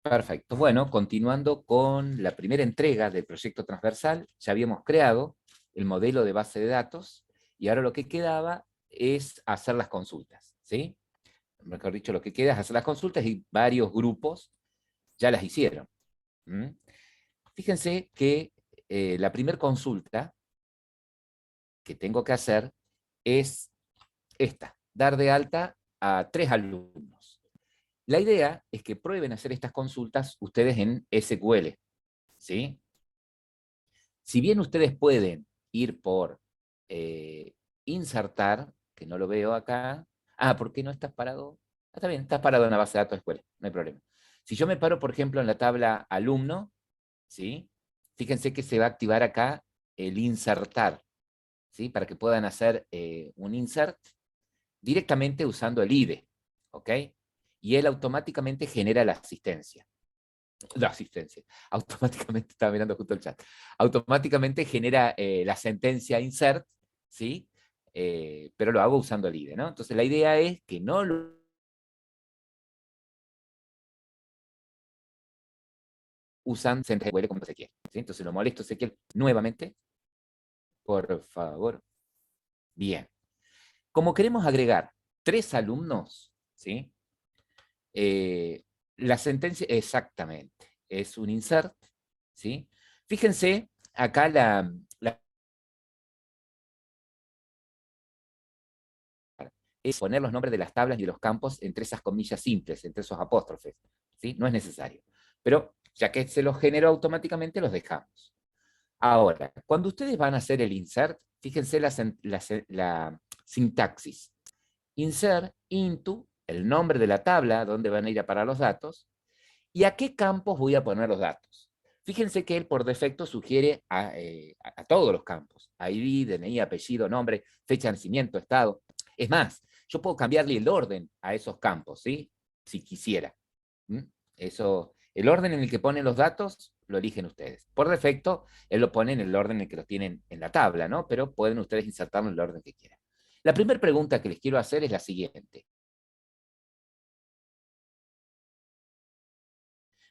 Perfecto. Bueno, continuando con la primera entrega del proyecto transversal, ya habíamos creado el modelo de base de datos y ahora lo que quedaba es hacer las consultas, ¿sí? Mejor dicho, lo que queda es hacer las consultas y varios grupos ya las hicieron. ¿Mm? Fíjense que la primera consulta que tengo que hacer es esta, dar de alta a 3 alumnos. La idea es que prueben hacer estas consultas ustedes en SQL, ¿sí? Si bien ustedes pueden ir por insertar, que no lo veo acá. ¿Por qué no estás parado? Está bien, estás parado en la base de datos de escuela, no hay problema. Si yo me paro, por ejemplo, en la tabla alumno, ¿sí? Fíjense que se va a activar acá el insertar, ¿sí? Para que puedan hacer un insert directamente usando el IDE, ¿ok? Y él automáticamente genera la asistencia, automáticamente, estaba mirando justo el chat, automáticamente genera la sentencia insert, ¿sí? Pero lo hago usando el IDE, ¿no? Entonces la idea es que no lo usan CTRL como Ezequiel, ¿sí? Entonces lo molesto Ezequiel nuevamente, por favor. Bien. Como queremos agregar 3 alumnos, ¿sí? La sentencia, exactamente, es un insert, ¿sí? Fíjense, acá es poner los nombres de las tablas y de los campos entre esas comillas simples, entre esos apóstrofes, ¿sí? No es necesario. Pero ya que se los generó automáticamente, los dejamos. Ahora, cuando ustedes van a hacer el insert, fíjense la sintaxis. Insert into, el nombre de la tabla, donde van a ir a parar los datos, y a qué campos voy a poner los datos. Fíjense que él por defecto sugiere a todos los campos, ID, DNI, apellido, nombre, fecha de nacimiento, estado. Es más, yo puedo cambiarle el orden a esos campos, ¿sí? Si quisiera. ¿Mm? Eso, el orden en el que ponen los datos lo eligen ustedes. Por defecto, él lo pone en el orden en el que lo tienen en la tabla, ¿no? Pero pueden ustedes insertarlo en el orden que quieran. La primera pregunta que les quiero hacer es la siguiente.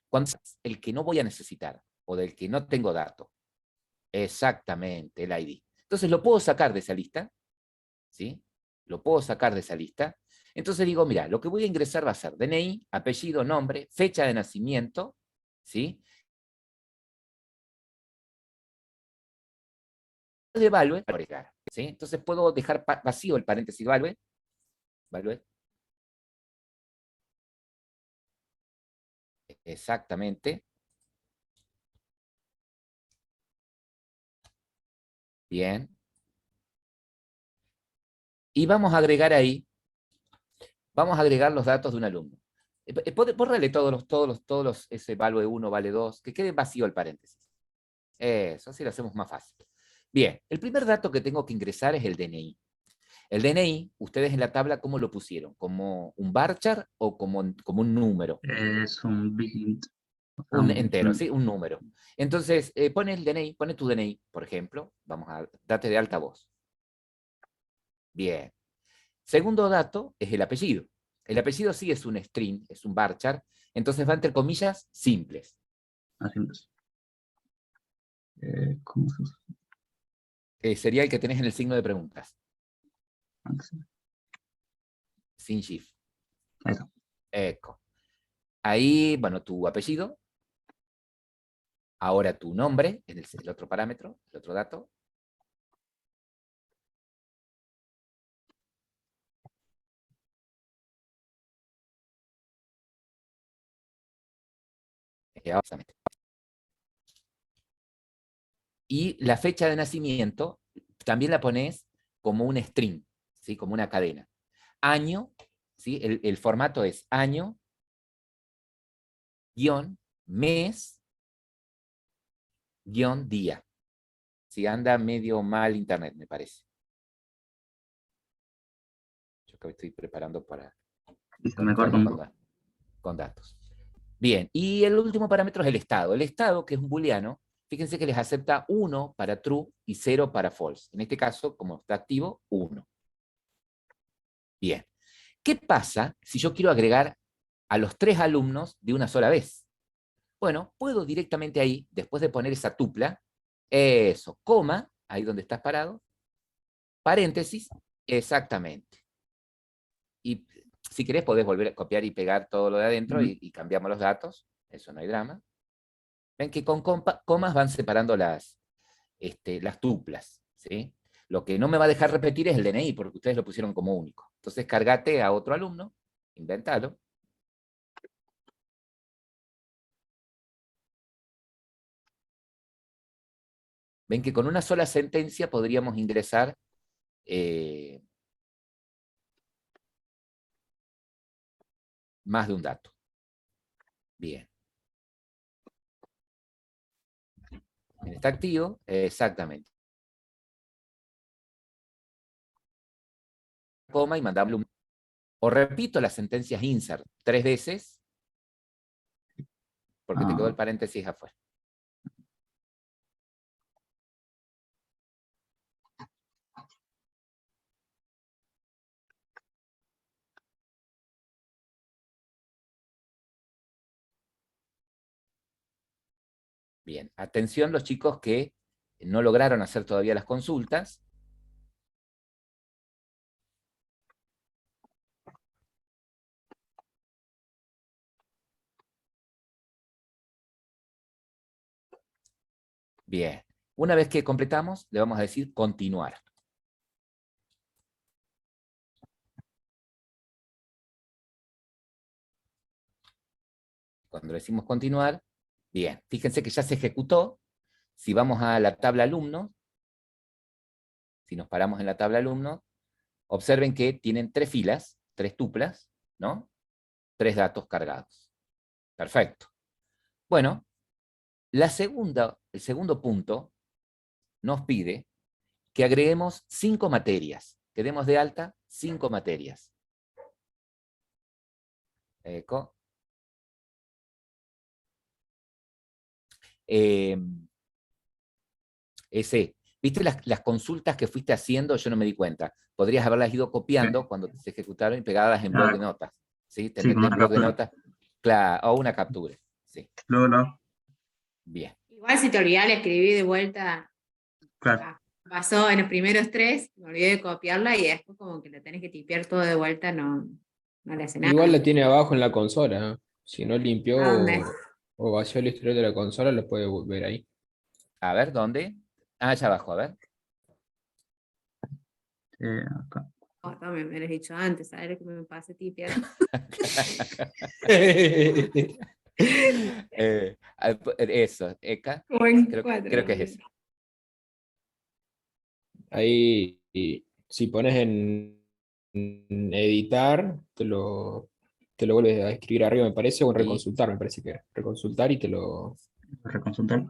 ¿Cuál es el que no voy a necesitar o del que no tengo datos? Exactamente, el ID. Entonces lo puedo sacar de esa lista, ¿sí? Lo puedo sacar de esa lista. Entonces digo, mira, lo que voy a ingresar va a ser DNI, apellido, nombre, fecha de nacimiento, ¿sí? De value, agregar, ¿sí? Entonces puedo dejar vacío el paréntesis value, value, exactamente, bien. Y vamos a agregar ahí, vamos a agregar los datos de un alumno. Bórrale ese value 1, vale 2, que quede vacío el paréntesis. Eso, así lo hacemos más fácil. Bien, el primer dato que tengo que ingresar es el DNI. El DNI, ustedes en la tabla, ¿cómo lo pusieron? ¿Como un varchar o como un número? Es un bit, o sea, Un entero, ¿sí? Un número. Entonces, pone el DNI, pone tu DNI, por ejemplo. Vamos a date de alta voz. Bien. Segundo dato es el apellido. El apellido sí es un string, es un varchar. Entonces va entre comillas simples. así es. ¿Cómo se usa? Sería el que tenés en el signo de preguntas. Sin shift. Eso. Eco. Ahí, bueno, tu apellido, ahora tu nombre, en el otro parámetro, el otro dato. Y la fecha de nacimiento también la pones como un string, ¿sí? Como una cadena. Año, ¿sí? El formato es año, guión, mes, guión, día. Si anda medio mal internet, me parece. Yo que estoy preparando para Y se me corta conectarme un poco. con datos. Bien, y el último parámetro es el estado. El estado, que es un booleano, fíjense que les acepta 1 para true y 0 para false. En este caso, como está activo, 1. Bien. ¿Qué pasa si yo quiero agregar a los 3 alumnos de una sola vez? Bueno, puedo directamente ahí, después de poner esa tupla, eso, coma, ahí donde estás parado, paréntesis, exactamente. Y si querés podés volver a copiar y pegar todo lo de adentro y cambiamos los datos, eso no hay drama. Ven que con comas van separando las tuplas, ¿sí? Lo que no me va a dejar repetir es el DNI, porque ustedes lo pusieron como único. Entonces cargate a otro alumno, inventalo. Ven que con una sola sentencia podríamos ingresar más de un dato. Bien. Está activo, exactamente. Coma y mandamos un... O repito las sentencias insert 3 veces, porque te quedó el paréntesis afuera. Bien, atención los chicos que no lograron hacer todavía las consultas. Bien, una vez que completamos, le vamos a decir continuar. Cuando decimos continuar, bien, fíjense que ya se ejecutó. Si vamos a la tabla alumnos, si nos paramos en la tabla alumnos, observen que tienen 3 filas, 3 tuplas, ¿no? 3 datos cargados. Perfecto. Bueno, el segundo punto nos pide que agreguemos 5 materias, que demos de alta 5 materias. Eco. Ese, ¿viste las consultas que fuiste haciendo? Yo no me di cuenta. Podrías haberlas ido copiando cuando se ejecutaron y pegadas en blog de notas. ¿Sí? Te Sí, metes como en una blog de captura. notas, claro, o una captura. Sí, Luego, bien. Igual si te olvidás, le escribí de vuelta. claro. Pasó en los primeros 3, me olvidé de copiarla y después como que lo tenés que tipear todo de vuelta, no le hace nada. Igual la tiene abajo en la consola, ¿eh? Si no limpió ¿A dónde? o vació el historial de la consola, lo puede ver ahí. A ver, ¿dónde? Ah, allá abajo, a ver. Acá. Oh, no, me lo has dicho antes, a ver que me pase tipear. Eso, Eka. Como en Creo, 4. creo que es eso. Ahí, y si pones en editar, te lo vuelves a escribir arriba, me parece, o en Sí. reconsultar, me parece que era. Reconsultar y te lo... Reconsultar.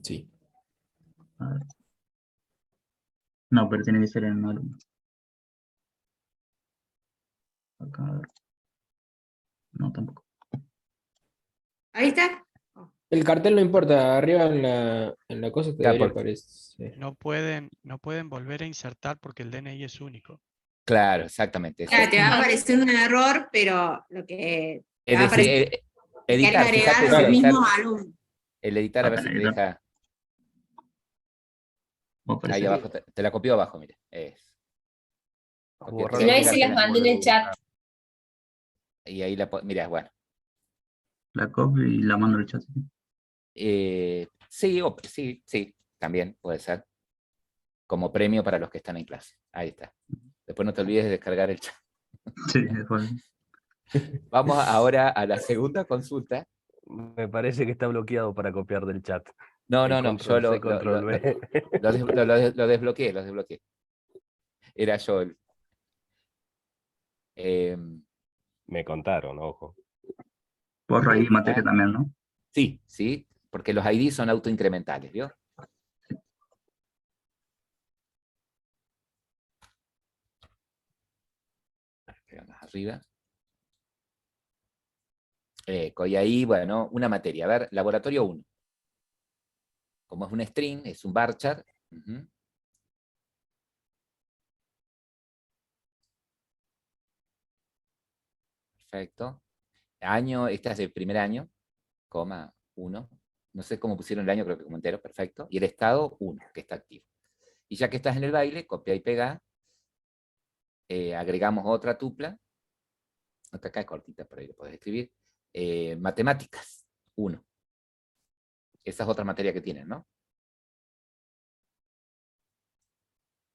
Sí. A ver. No, pero tiene que ser en alumno. Acá, a ver. No, tampoco. Ahí está. El cartel no importa, arriba en la cosa te Ya, debería porque- aparecer. No pueden volver a insertar porque el DNI es único. Claro, exactamente. Eso. Claro, te va a aparecer un error, pero lo que te Es va a decir, aparecer es que hay que editar, agregar fíjate los si editar, mismos alumnos. el editar a ver si te deja. Vos Ahí parece abajo, te la copió abajo, mire. Es. Copiate, Si no, ahí se pegarte las mandé en el chat. y ahí mira, bueno. la copio y la mando al chat. Sí, sí, también puede ser. Como premio para los que están en clase. Ahí está. Después no te olvides de descargar el chat. Sí, después. Vamos ahora a la segunda consulta. Me parece que está bloqueado para copiar del chat. No, El no, no, yo control C, control V. lo desbloqueé, lo desbloqueé. Era yo el... Me contaron, ojo. Borro ahí materia editar. también, ¿no? Sí, sí, porque los ID son autoincrementales, ¿vio? Más arriba. Y ahí, bueno, una materia. A ver, laboratorio 1. Como es un string, es un varchar. Perfecto. Año, esta es del primer año. coma, 1. No sé cómo pusieron el año, creo que como entero, perfecto. Y el estado, 1, que está activo. Y ya que estás en el baile, copia y pega. Agregamos otra tupla. Acá es cortita, pero ahí lo puedes escribir. Matemáticas, 1. Esa es otra materia que tienen, ¿no?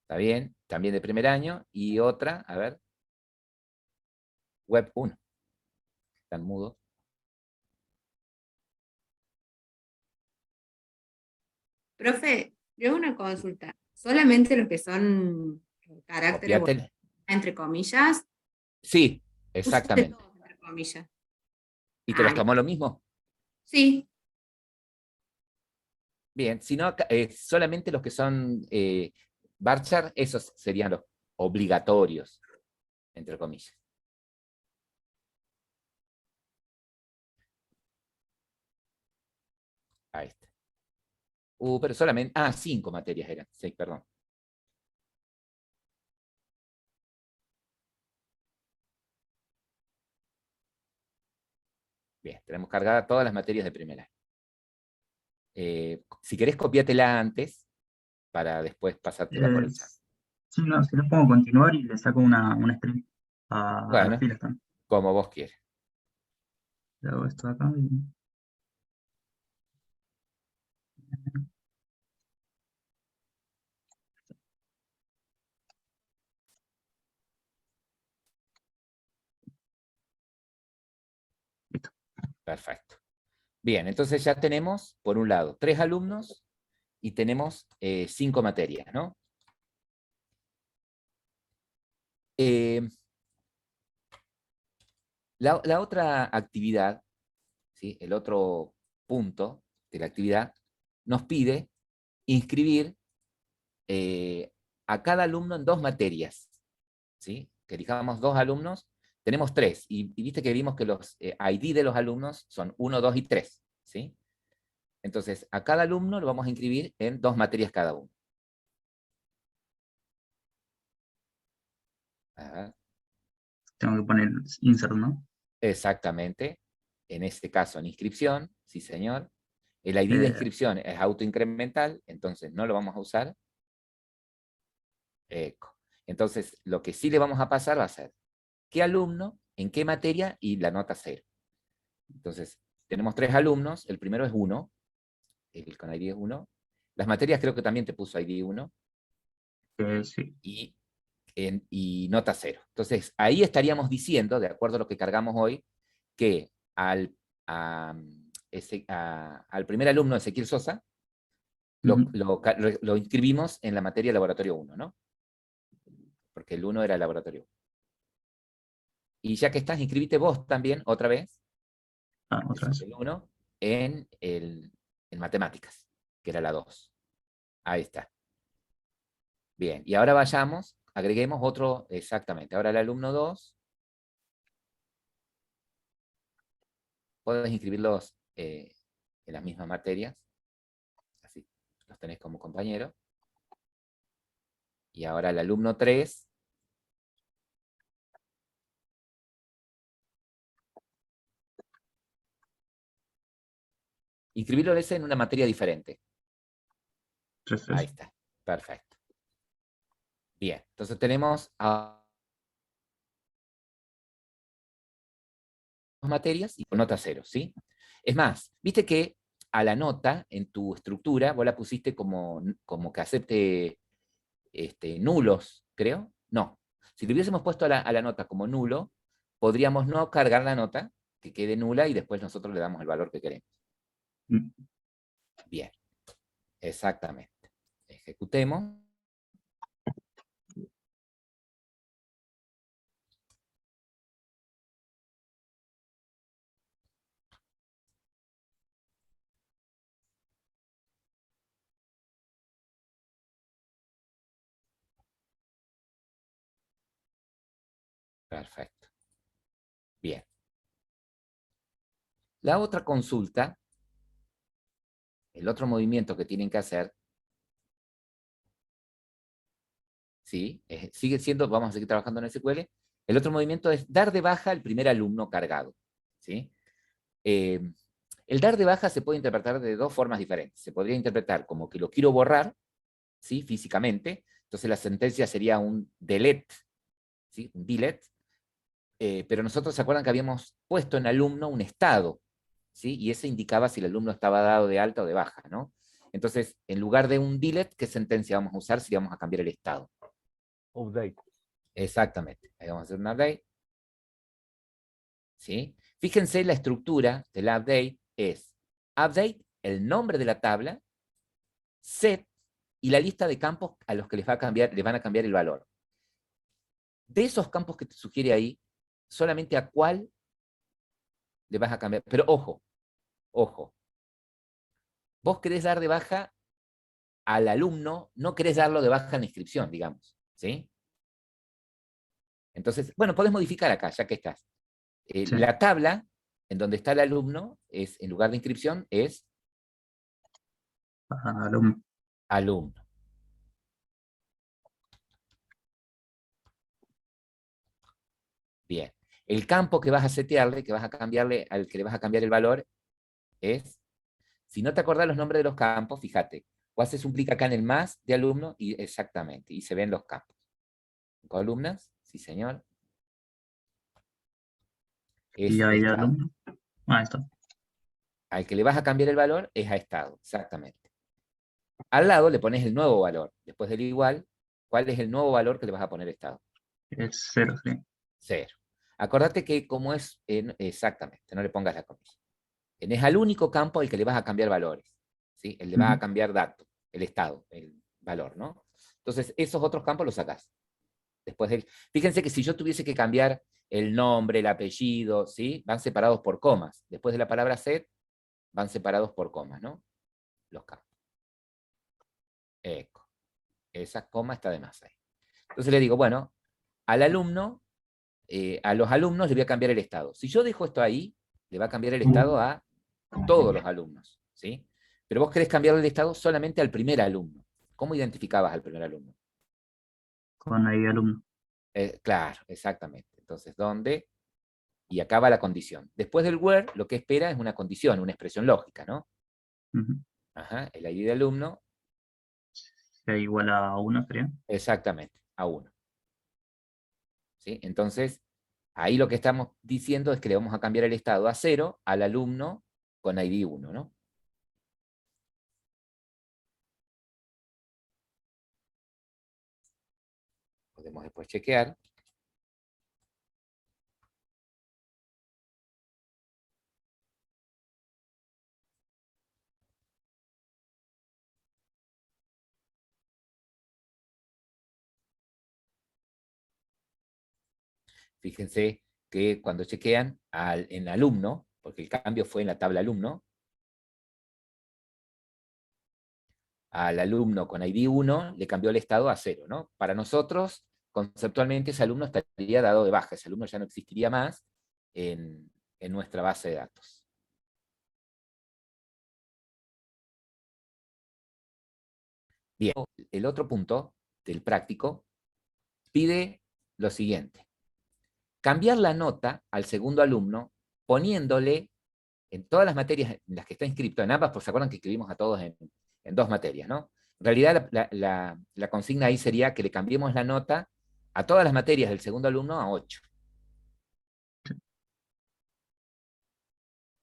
Está bien, también de primer año. Y otra, a ver. Web 1. Están mudos. Profe, yo una consulta. ¿Solamente los que son caracteres, bueno, Copiate. entre comillas? Sí, Pusiste exactamente. todos entre comillas. ¿Y te los Ah, tomó lo mismo? sí. Bien, si no, solamente los que son varchar, esos serían los obligatorios, entre comillas. Ahí está. Pero solamente, 5 materias eran, 6, perdón. Bien, tenemos cargadas todas las materias de primer año. Si querés, copiátela antes, para después pasártela por el chat. Sí, no, si le pongo continuar y le saco una string a las Bueno, filas también. como vos quieras. Le hago esto acá y listo. Perfecto. Bien, entonces ya tenemos, por un lado, 3 alumnos y tenemos 5 materias, ¿no? La otra actividad, ¿sí? El otro punto de la actividad, nos pide inscribir a cada alumno en 2 materias, ¿sí? Que elijamos 2 alumnos, tenemos 3, y viste que vimos que los ID de los alumnos son 1, 2 y 3, ¿sí? Entonces, a cada alumno lo vamos a inscribir en 2 materias cada uno. Tengo que poner insert, ¿no? Exactamente. En este caso, en inscripción, sí señor. El ID de Eh, inscripción es autoincremental, entonces no lo vamos a usar. Eco. Entonces, lo que sí le vamos a pasar va a ser qué alumno, en qué materia y la nota 0. Entonces, tenemos 3 alumnos, el primero es 1, el con ID es 1. Las materias creo que también te puso ID 1 sí. y nota 0. Entonces, ahí estaríamos diciendo, de acuerdo a lo que cargamos hoy, que al primer alumno, Ezequiel Sosa, Ujú. lo inscribimos en la materia laboratorio 1, ¿no? Porque el 1 era el laboratorio 1. Y ya que estás, inscribite vos también, otra vez, Otra vez. el 1, en matemáticas, que era la 2. Ahí está. Bien, y ahora vayamos, agreguemos otro, exactamente. Ahora el alumno 2, puedes inscribirlos en las mismas materias, así los tenés como compañeros. Y ahora el alumno 3, inscribirlo ese en una materia diferente. Ahí está, perfecto. Bien, entonces tenemos a materias y con nota 0, ¿sí? Es más, viste que a la nota, en tu estructura, vos la pusiste como que acepte nulos, creo. No. Si le hubiésemos puesto a la nota como nulo, podríamos no cargar la nota, que quede nula, y después nosotros le damos el valor que queremos. Mm. Bien, exactamente. Ejecutemos. Perfecto. Bien. La otra consulta, el otro movimiento que tienen que hacer, ¿sí? Sigue siendo, vamos a seguir trabajando en SQL, el otro movimiento es dar de baja al primer alumno cargado, ¿sí? El dar de baja se puede interpretar de dos formas diferentes. Se podría interpretar como que lo quiero borrar, ¿sí? Físicamente. Entonces la sentencia sería un delete, ¿sí? Un delete. Pero nosotros se acuerdan que habíamos puesto en alumno un estado, ¿sí? Y ese indicaba si el alumno estaba dado de alta o de baja, ¿no? Entonces, en lugar de un delete, ¿qué sentencia vamos a usar si vamos a cambiar el estado? Update. Exactamente. Ahí vamos a hacer un update. ¿Sí? Fíjense, la estructura del update es update, el nombre de la tabla, set y la lista de campos a los que les van a cambiar el valor. De esos campos que te sugiere ahí, solamente a cuál le vas a cambiar. Pero ojo, ojo. Vos querés dar de baja al alumno, no querés darlo de baja en la inscripción, digamos. ¿Sí? Entonces, bueno, podés modificar acá, ya que estás. Sí. La tabla en donde está el alumno, es, en lugar de inscripción, es Alumno. alumno. Bien. El campo que vas a setearle, que vas a cambiarle, al que le vas a cambiar el valor, es, si no te acordás los nombres de los campos, fíjate, o haces un clic acá en el más de alumno, y exactamente, y se ven los campos. Columnas, sí señor. Es Y ahí el campo. alumno. Ahí está. Al que le vas a cambiar el valor es a estado, exactamente. Al lado le pones el nuevo valor. Después del igual, ¿cuál es el nuevo valor que le vas a poner a estado? Es 0, sí. 0. Acordate que como es, exactamente, no le pongas la comilla. Es al único campo al que le vas a cambiar valores. ¿Sí? Él le va a cambiar dato, el estado, el valor, ¿no? Entonces, esos otros campos los sacás. Después del, fíjense que si yo tuviese que cambiar el nombre, el apellido, ¿sí? Van separados por comas. Después de la palabra set, van separados por comas, ¿no? Los campos. Eco. Esa coma está de más ahí. Entonces le digo, bueno, al alumno, a los alumnos le voy a cambiar el estado. Si yo dejo esto ahí, le va a cambiar el estado a todos los alumnos, ¿sí? Pero vos querés cambiarle el estado solamente al primer alumno. ¿Cómo identificabas al primer alumno? Con ahí alumno. Claro, exactamente. Entonces, ¿dónde? Y acá va la condición. Después del where, lo que espera es una condición, una expresión lógica, ¿no? Ajá, el ID de alumno. Sea igual a 1, sería. Exactamente, a 1. ¿Sí? Entonces, ahí lo que estamos diciendo es que le vamos a cambiar el estado a 0 al alumno con ID 1, ¿no? Podemos después chequear. Fíjense que cuando chequean en alumno, porque el cambio fue en la tabla alumno, al alumno con ID 1 le cambió el estado a 0, ¿no? Para nosotros, conceptualmente, ese alumno estaría dado de baja, ese alumno ya no existiría más en nuestra base de datos. Bien, el otro punto del práctico pide lo siguiente. Cambiar la nota al segundo alumno poniéndole en todas las materias en las que está inscrito, en ambas, pues se acuerdan que escribimos a todos en 2 materias, ¿no? En realidad la consigna ahí sería que le cambiemos la nota a todas las materias del segundo alumno a 8.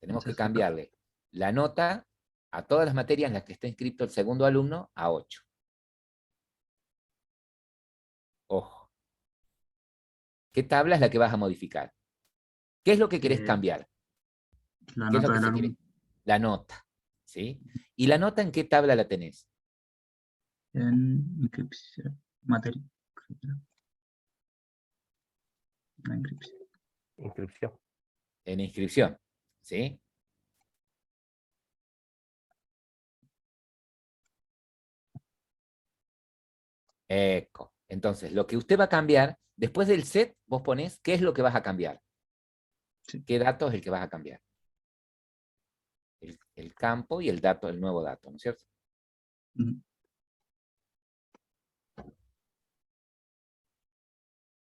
Tenemos que cambiarle la nota a todas las materias en las que está inscrito el segundo alumno a 8. Ojo. ¿Qué tabla es la que vas a modificar? ¿Qué es lo que querés cambiar? La ¿Qué es lo nota que del se alumno. quiere? La nota. ¿Sí? ¿Y la nota en qué tabla la tenés? En inscripción. Materia. La inscripción. Inscripción. En inscripción. ¿Sí? Eco. Entonces, lo que usted va a cambiar, después del set, vos ponés qué es lo que vas a cambiar. Sí. ¿Qué dato es el que vas a cambiar? El campo y el dato, el nuevo dato, ¿no es cierto?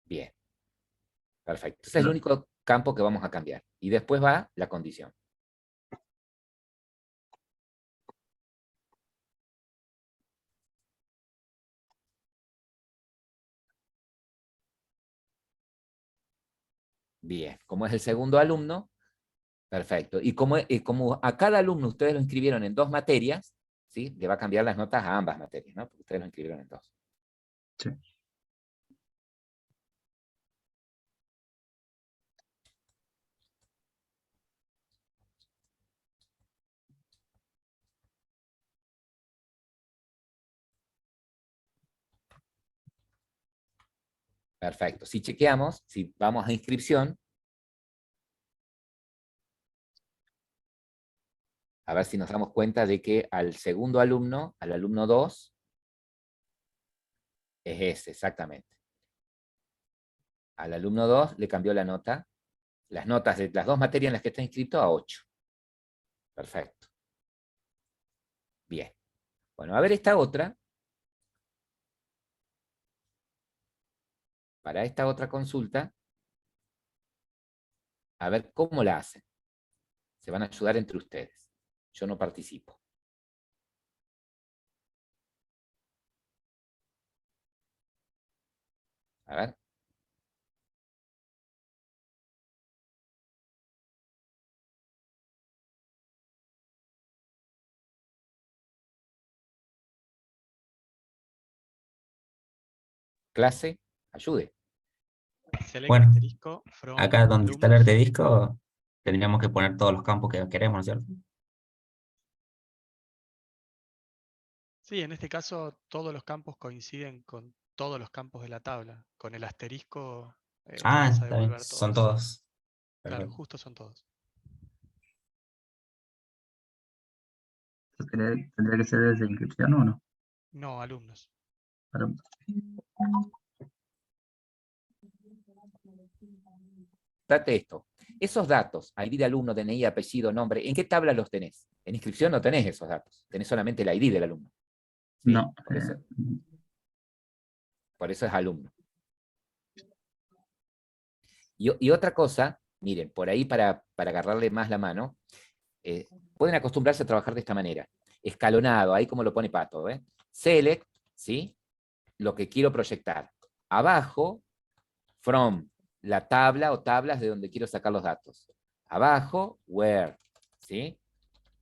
Bien. Perfecto. Ese es el único campo que vamos a cambiar. Y después va la condición. Bien, como es el segundo alumno, perfecto. Y como a cada alumno ustedes lo inscribieron en 2 materias, ¿sí? Le va a cambiar las notas a ambas materias, ¿no? Porque ustedes lo inscribieron en 2. Sí. Perfecto. Si chequeamos, si vamos a inscripción, a ver si nos damos cuenta de que al segundo alumno, al alumno 2, es ese, exactamente. Al alumno 2 le cambió la nota, las notas de las 2 materias en las que está inscrito a 8. Perfecto. Bien. Bueno, a ver esta otra. Para esta otra consulta, a ver cómo la hacen. Se van a ayudar entre ustedes. Yo no participo. A ver. Clase, ayude. Select Bueno, asterisco from acá donde está el alumnos. artedisco, tendríamos que poner todos los campos que queremos, ¿no es cierto? Sí, en este caso todos los campos coinciden con todos los campos de la tabla. Con el asterisco nos Ah, vas a está bien, devolver son todos. todos. Claro, Perfecto. justo son todos. ¿Tendría que ser desde inscripción o no? No, alumnos. Para- Date esto. Esos datos, ID de alumno, DNI, apellido, nombre, ¿en qué tabla los tenés? En inscripción no tenés esos datos. Tenés solamente el ID del alumno. ¿Sí? No. Por eso es alumno. Y otra cosa, miren, por ahí para agarrarle más la mano, pueden acostumbrarse a trabajar de esta manera. Escalonado, ahí como lo pone Pato. Select, ¿sí? Lo que quiero proyectar. Abajo, from, la tabla o tablas de donde quiero sacar los datos. Abajo, where, ¿sí?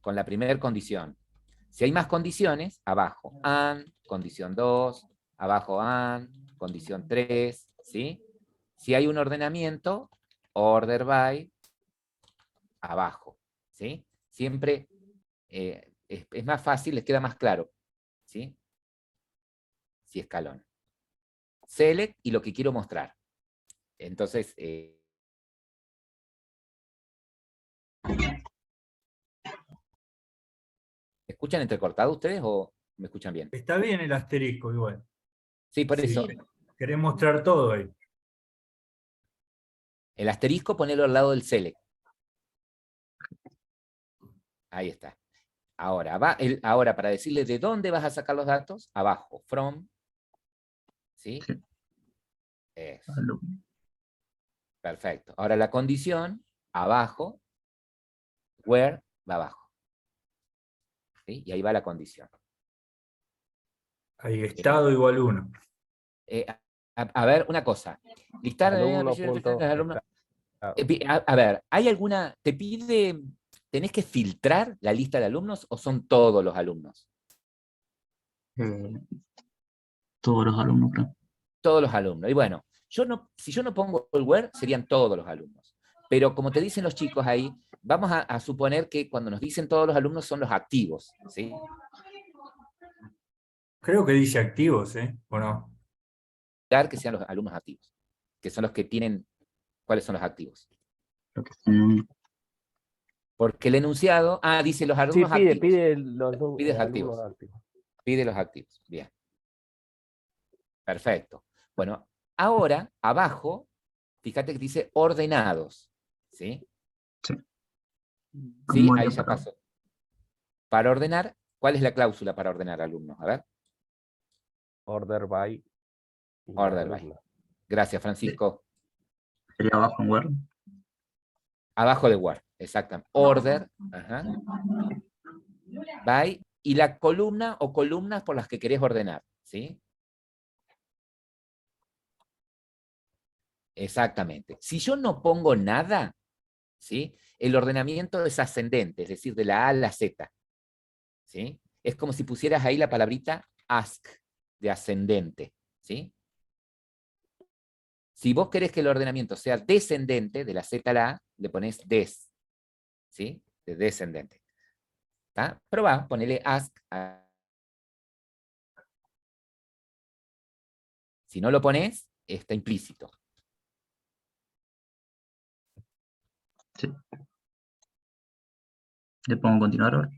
Con la primera condición. Si hay más condiciones, abajo, and, condición 2, abajo and, condición 3, ¿sí? Si hay un ordenamiento, order by, abajo, ¿sí? Siempre es más fácil, les queda más claro, ¿sí? Si escalón. Select y lo que quiero mostrar. Entonces, ¿me escuchan entrecortado ustedes o me escuchan bien? Está bien el asterisco igual. Sí, por Sí, eso. querés mostrar todo ahí. El asterisco ponelo al lado del select. Ahí está. Ahora, para decirle de dónde vas a sacar los datos, abajo, from, ¿sí? Sí. Eso. Alumno. Perfecto. Ahora la condición, abajo, where, va abajo. ¿Sí? Y ahí va la condición. Ahí, estado igual 1. A ver, una cosa. Listar Alumno punto alumnos. estado. A ver, ¿hay alguna, tenés que filtrar la lista de alumnos o son todos los alumnos? Todos los alumnos, creo. Todos los alumnos. Y bueno, si yo no pongo el where, serían todos los alumnos. Pero como te dicen los chicos ahí, vamos a suponer que cuando nos dicen todos los alumnos son los activos, ¿sí? Creo que dice activos, ¿eh? ¿O no? Dar que sean los alumnos activos, que son los que tienen, ¿cuáles son los activos? Creo que son Porque el enunciado, dice los Sí, alumnos pide, activos. pide los Pide los alumnos activos. activos. Pide los activos, bien. Perfecto. Bueno, ahora, abajo, fíjate que dice ordenados, ¿sí? Sí. Sí, Memoria ahí ya para- pasó. Para ordenar, ¿cuál es la cláusula para ordenar alumnos? A ver. Order by. y Order by. alumno. Gracias, Francisco. Sería abajo en Word. Abajo de Word, exactamente. Order, ajá, by, y la columna o columnas por las que querés ordenar, ¿sí? Exactamente. Si yo no pongo nada, ¿sí? El ordenamiento es ascendente, es decir, de la A a la Z. ¿Sí? Es como si pusieras ahí la palabrita ask, de ascendente. ¿Sí? Si vos querés que el ordenamiento sea descendente, de la Z a la A, le pones des. ¿Sí? De descendente. ¿Está? Probá, ponele ask. Si no lo pones, está implícito. Sí. Le pongo continuar ahora.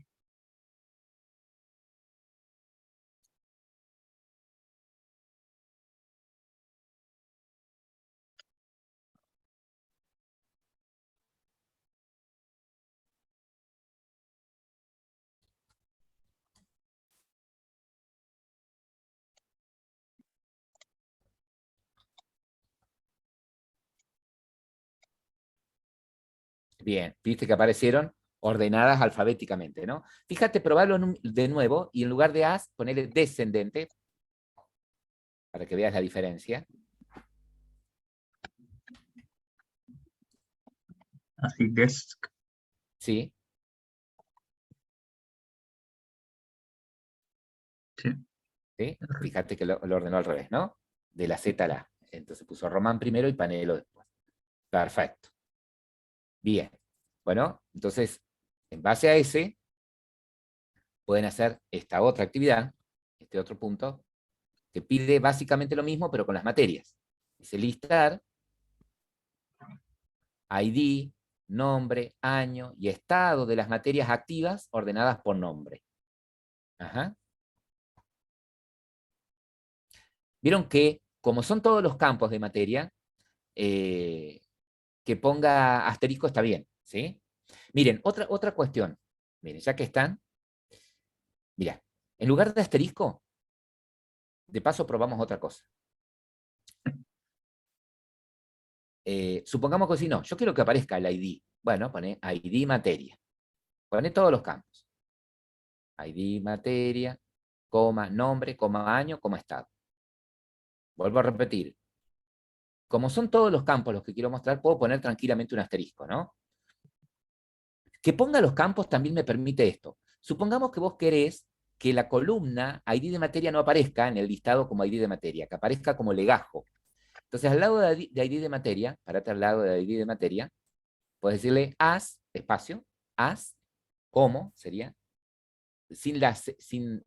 Bien, viste que aparecieron ordenadas alfabéticamente, ¿no? Fíjate, probalo de nuevo y en lugar de as, ponele descendente, para que veas la diferencia. Así, desk. ¿Sí? Sí. ¿Sí? Fíjate que lo ordenó al revés, ¿no? De la Z a la A. Entonces puso Román primero y Panelo después. Perfecto. Bien. Bueno, entonces, en base a ese, pueden hacer esta otra actividad, este otro punto, que pide básicamente lo mismo, pero con las materias. Dice listar ID, nombre, año y estado de las materias activas ordenadas por nombre. Ajá. Vieron que, como son todos los campos de materia, que ponga asterisco está bien, ¿sí? Miren, otra cuestión. Miren, ya que están, mira, en lugar de asterisco, de paso probamos otra cosa. Supongamos que si no, yo quiero que aparezca el ID. Bueno, pone ID materia. Pone todos los campos. ID materia, coma, nombre, coma, año, coma, estado. Vuelvo a repetir. Como son todos los campos los que quiero mostrar, puedo poner tranquilamente un asterisco, ¿no? Que ponga los campos también me permite esto. Supongamos que vos querés que la columna ID de materia no aparezca en el listado como ID de materia, que aparezca como legajo. Entonces, al lado de ID de materia, parate al lado de ID de materia, puedes decirle as, espacio, as, como sería, sin la C,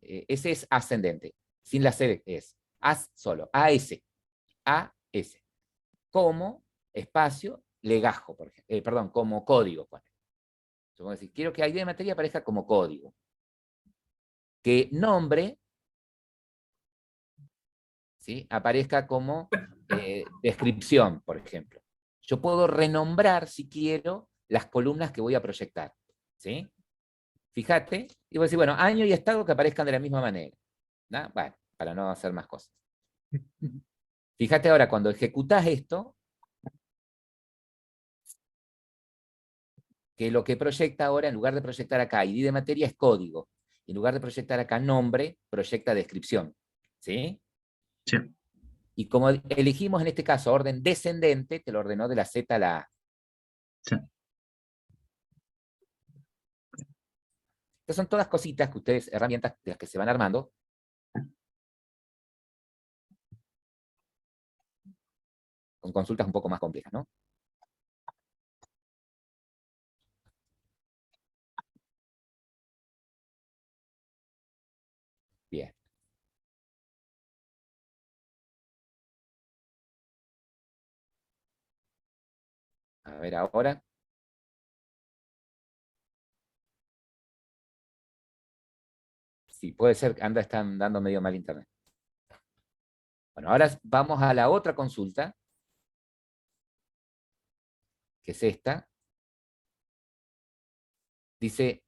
ese es ascendente, sin la C es, as solo, AS, AS, como, espacio, legajo, por ejemplo, perdón, como código. Supongo decir, quiero que ID de materia aparezca como código. Que nombre, ¿sí? Aparezca como descripción, por ejemplo. Yo puedo renombrar, si quiero, las columnas que voy a proyectar. ¿Sí? Fíjate, y voy a decir, bueno, año y estado que aparezcan de la misma manera. ¿No? Bueno, para no hacer más cosas. Fíjate ahora, cuando ejecutas esto, que lo que proyecta ahora, en lugar de proyectar acá ID de materia, es código. En lugar de proyectar acá nombre, proyecta descripción. ¿Sí? Sí. Y como elegimos en este caso orden descendente, te lo ordenó de la Z a la A. Sí. Estas son todas cositas que ustedes, herramientas de las que se van armando. Con consultas un poco más complejas, ¿no? Bien. A ver ahora. Sí, puede ser que están dando medio mal internet. Bueno, ahora vamos a la otra consulta, que es esta. Dice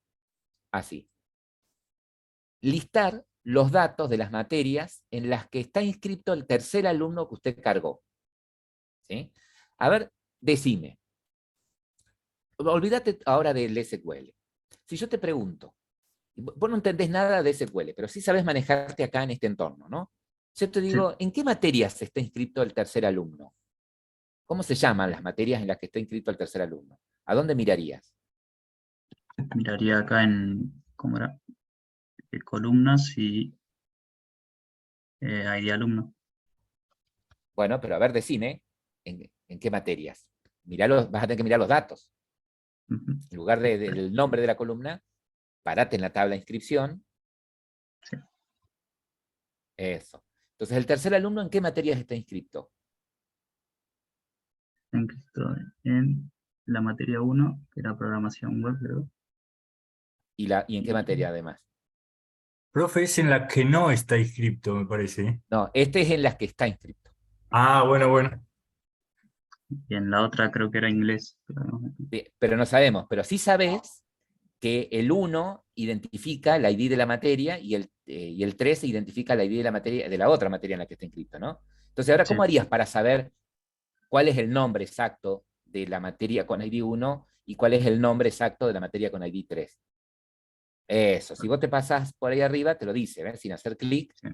así. Listar los datos de las materias en las que está inscrito el tercer alumno que usted cargó. ¿Sí? A ver, decime. Olvídate ahora del SQL. Si yo te pregunto, vos no entendés nada de SQL, pero sí sabés manejarte acá en este entorno, ¿no? Yo te digo, ¿en qué materias está inscrito el tercer alumno? ¿Cómo se llaman las materias en las que está inscrito el tercer alumno? ¿A dónde mirarías? Miraría acá en, ¿cómo era? Columnas y ID alumno. Bueno, pero a ver, decime, ¿en qué materias? Vas a tener que mirar los datos. Ujú. En lugar del nombre de la columna, parate en la tabla de inscripción. Sí. Eso. Entonces, ¿el tercer alumno en qué materias está inscrito? Inscrito en la materia 1, que era programación web, creo. ¿Y en qué materia además? Profe, es en la que no está inscripto, me parece. ¿Eh? No, este es en las que está inscrito. Ah, bueno, bueno. Y en la otra creo que era inglés. Pero no. Pero no sabemos, pero sí sabés que el 1 identifica la ID de la materia y el 3 identifica la ID de la materia, de la otra materia en la que está inscrito, ¿no? Entonces, ahora, ¿cómo Sí. harías para saber cuál es el nombre exacto de la materia con ID 1 y cuál es el nombre exacto de la materia con ID 3? Eso, si vos te pasás por ahí arriba, te lo dice, ¿ves? Sin hacer clic, Sí.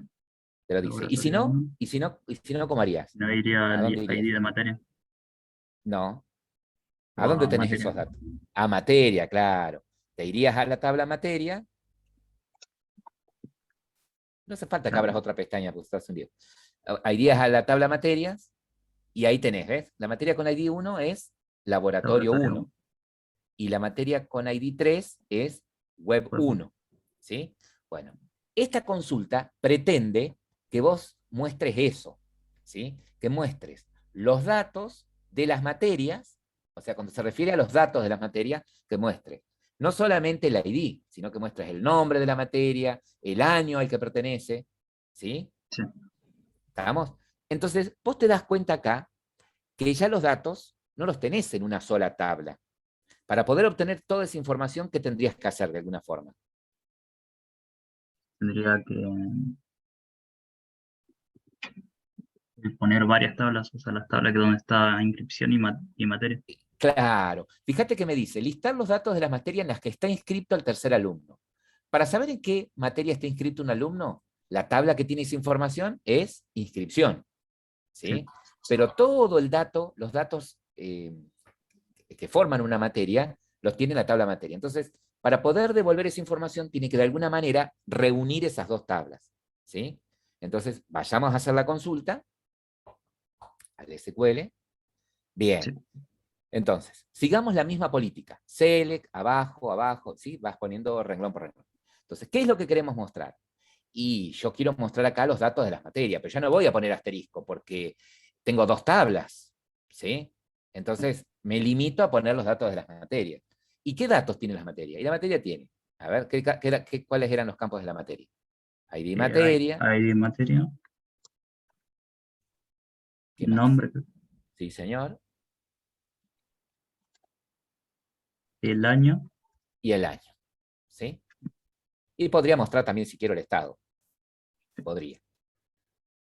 te lo dice. Y si Laboratorio no, 1. ¿cómo harías? No iría ¿A al dónde irías? ID de materia. No. ¿A O dónde a tenés materia. esos datos? A materia, claro. Te irías a la tabla materia. No hace falta que abras Claro. otra pestaña, porque estás un lío. Irías a la tabla materias y ahí tenés, ¿ves? La materia con ID 1 es laboratorio Laboratorio 1 y la materia con ID 3 es web web. 1. ¿Sí? Bueno, esta consulta pretende que vos muestres eso, ¿sí? Que muestres los datos de las materias, o sea, cuando se refiere a los datos de las materias, que muestres no solamente el ID, sino que muestres el nombre de la materia, el año al que pertenece, ¿sí? Sí. ¿Estamos? Entonces, vos te das cuenta acá que ya los datos no los tenés en una sola tabla. Para poder obtener toda esa información, ¿qué tendrías que hacer de alguna forma? Tendría que poner varias tablas, o sea, las tablas que donde está inscripción y materia. Claro. Fíjate que me dice, listar los datos de las materias en las que está inscrito el tercer alumno. Para saber en qué materia está inscrito un alumno, la tabla que tiene esa información es inscripción. ¿Sí? Sí. Pero todo el dato, los datos que forman una materia, los tiene la tabla materia. Entonces, para poder devolver esa información, tiene que de alguna manera reunir esas dos tablas. ¿Sí? Entonces, vayamos a hacer la consulta al SQL. Bien. Sí. Entonces, sigamos la misma política. Select, abajo, abajo, ¿sí? Vas poniendo renglón por renglón. Entonces, ¿qué es lo que queremos mostrar? Y yo quiero mostrar acá los datos de las materias, pero yo no voy a poner asterisco porque tengo dos tablas, ¿sí? Entonces, me limito a poner los datos de las materias. ¿Y qué datos tiene las materias? Y la materia tiene, a ver, ¿cuáles eran los campos de la materia? ID materia, ID materia. ¿qué más? Nombre, Sí, señor, el año. y el año, ¿sí? Y podría mostrar también si quiero el estado. Podría.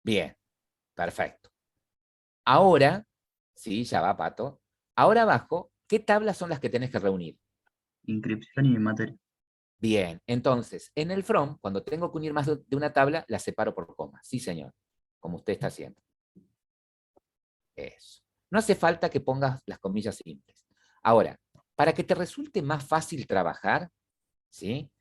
Bien, perfecto. Ahora, sí, ya va, Pato. Ahora abajo, ¿qué tablas son las que tenés que reunir? Inscripción y materia. Bien, entonces, en el from, cuando tengo que unir más de una tabla, la separo por comas. Sí, señor, como usted está haciendo. Eso. No hace falta que pongas las comillas simples. Ahora, para que te resulte más fácil trabajar, ¿sí?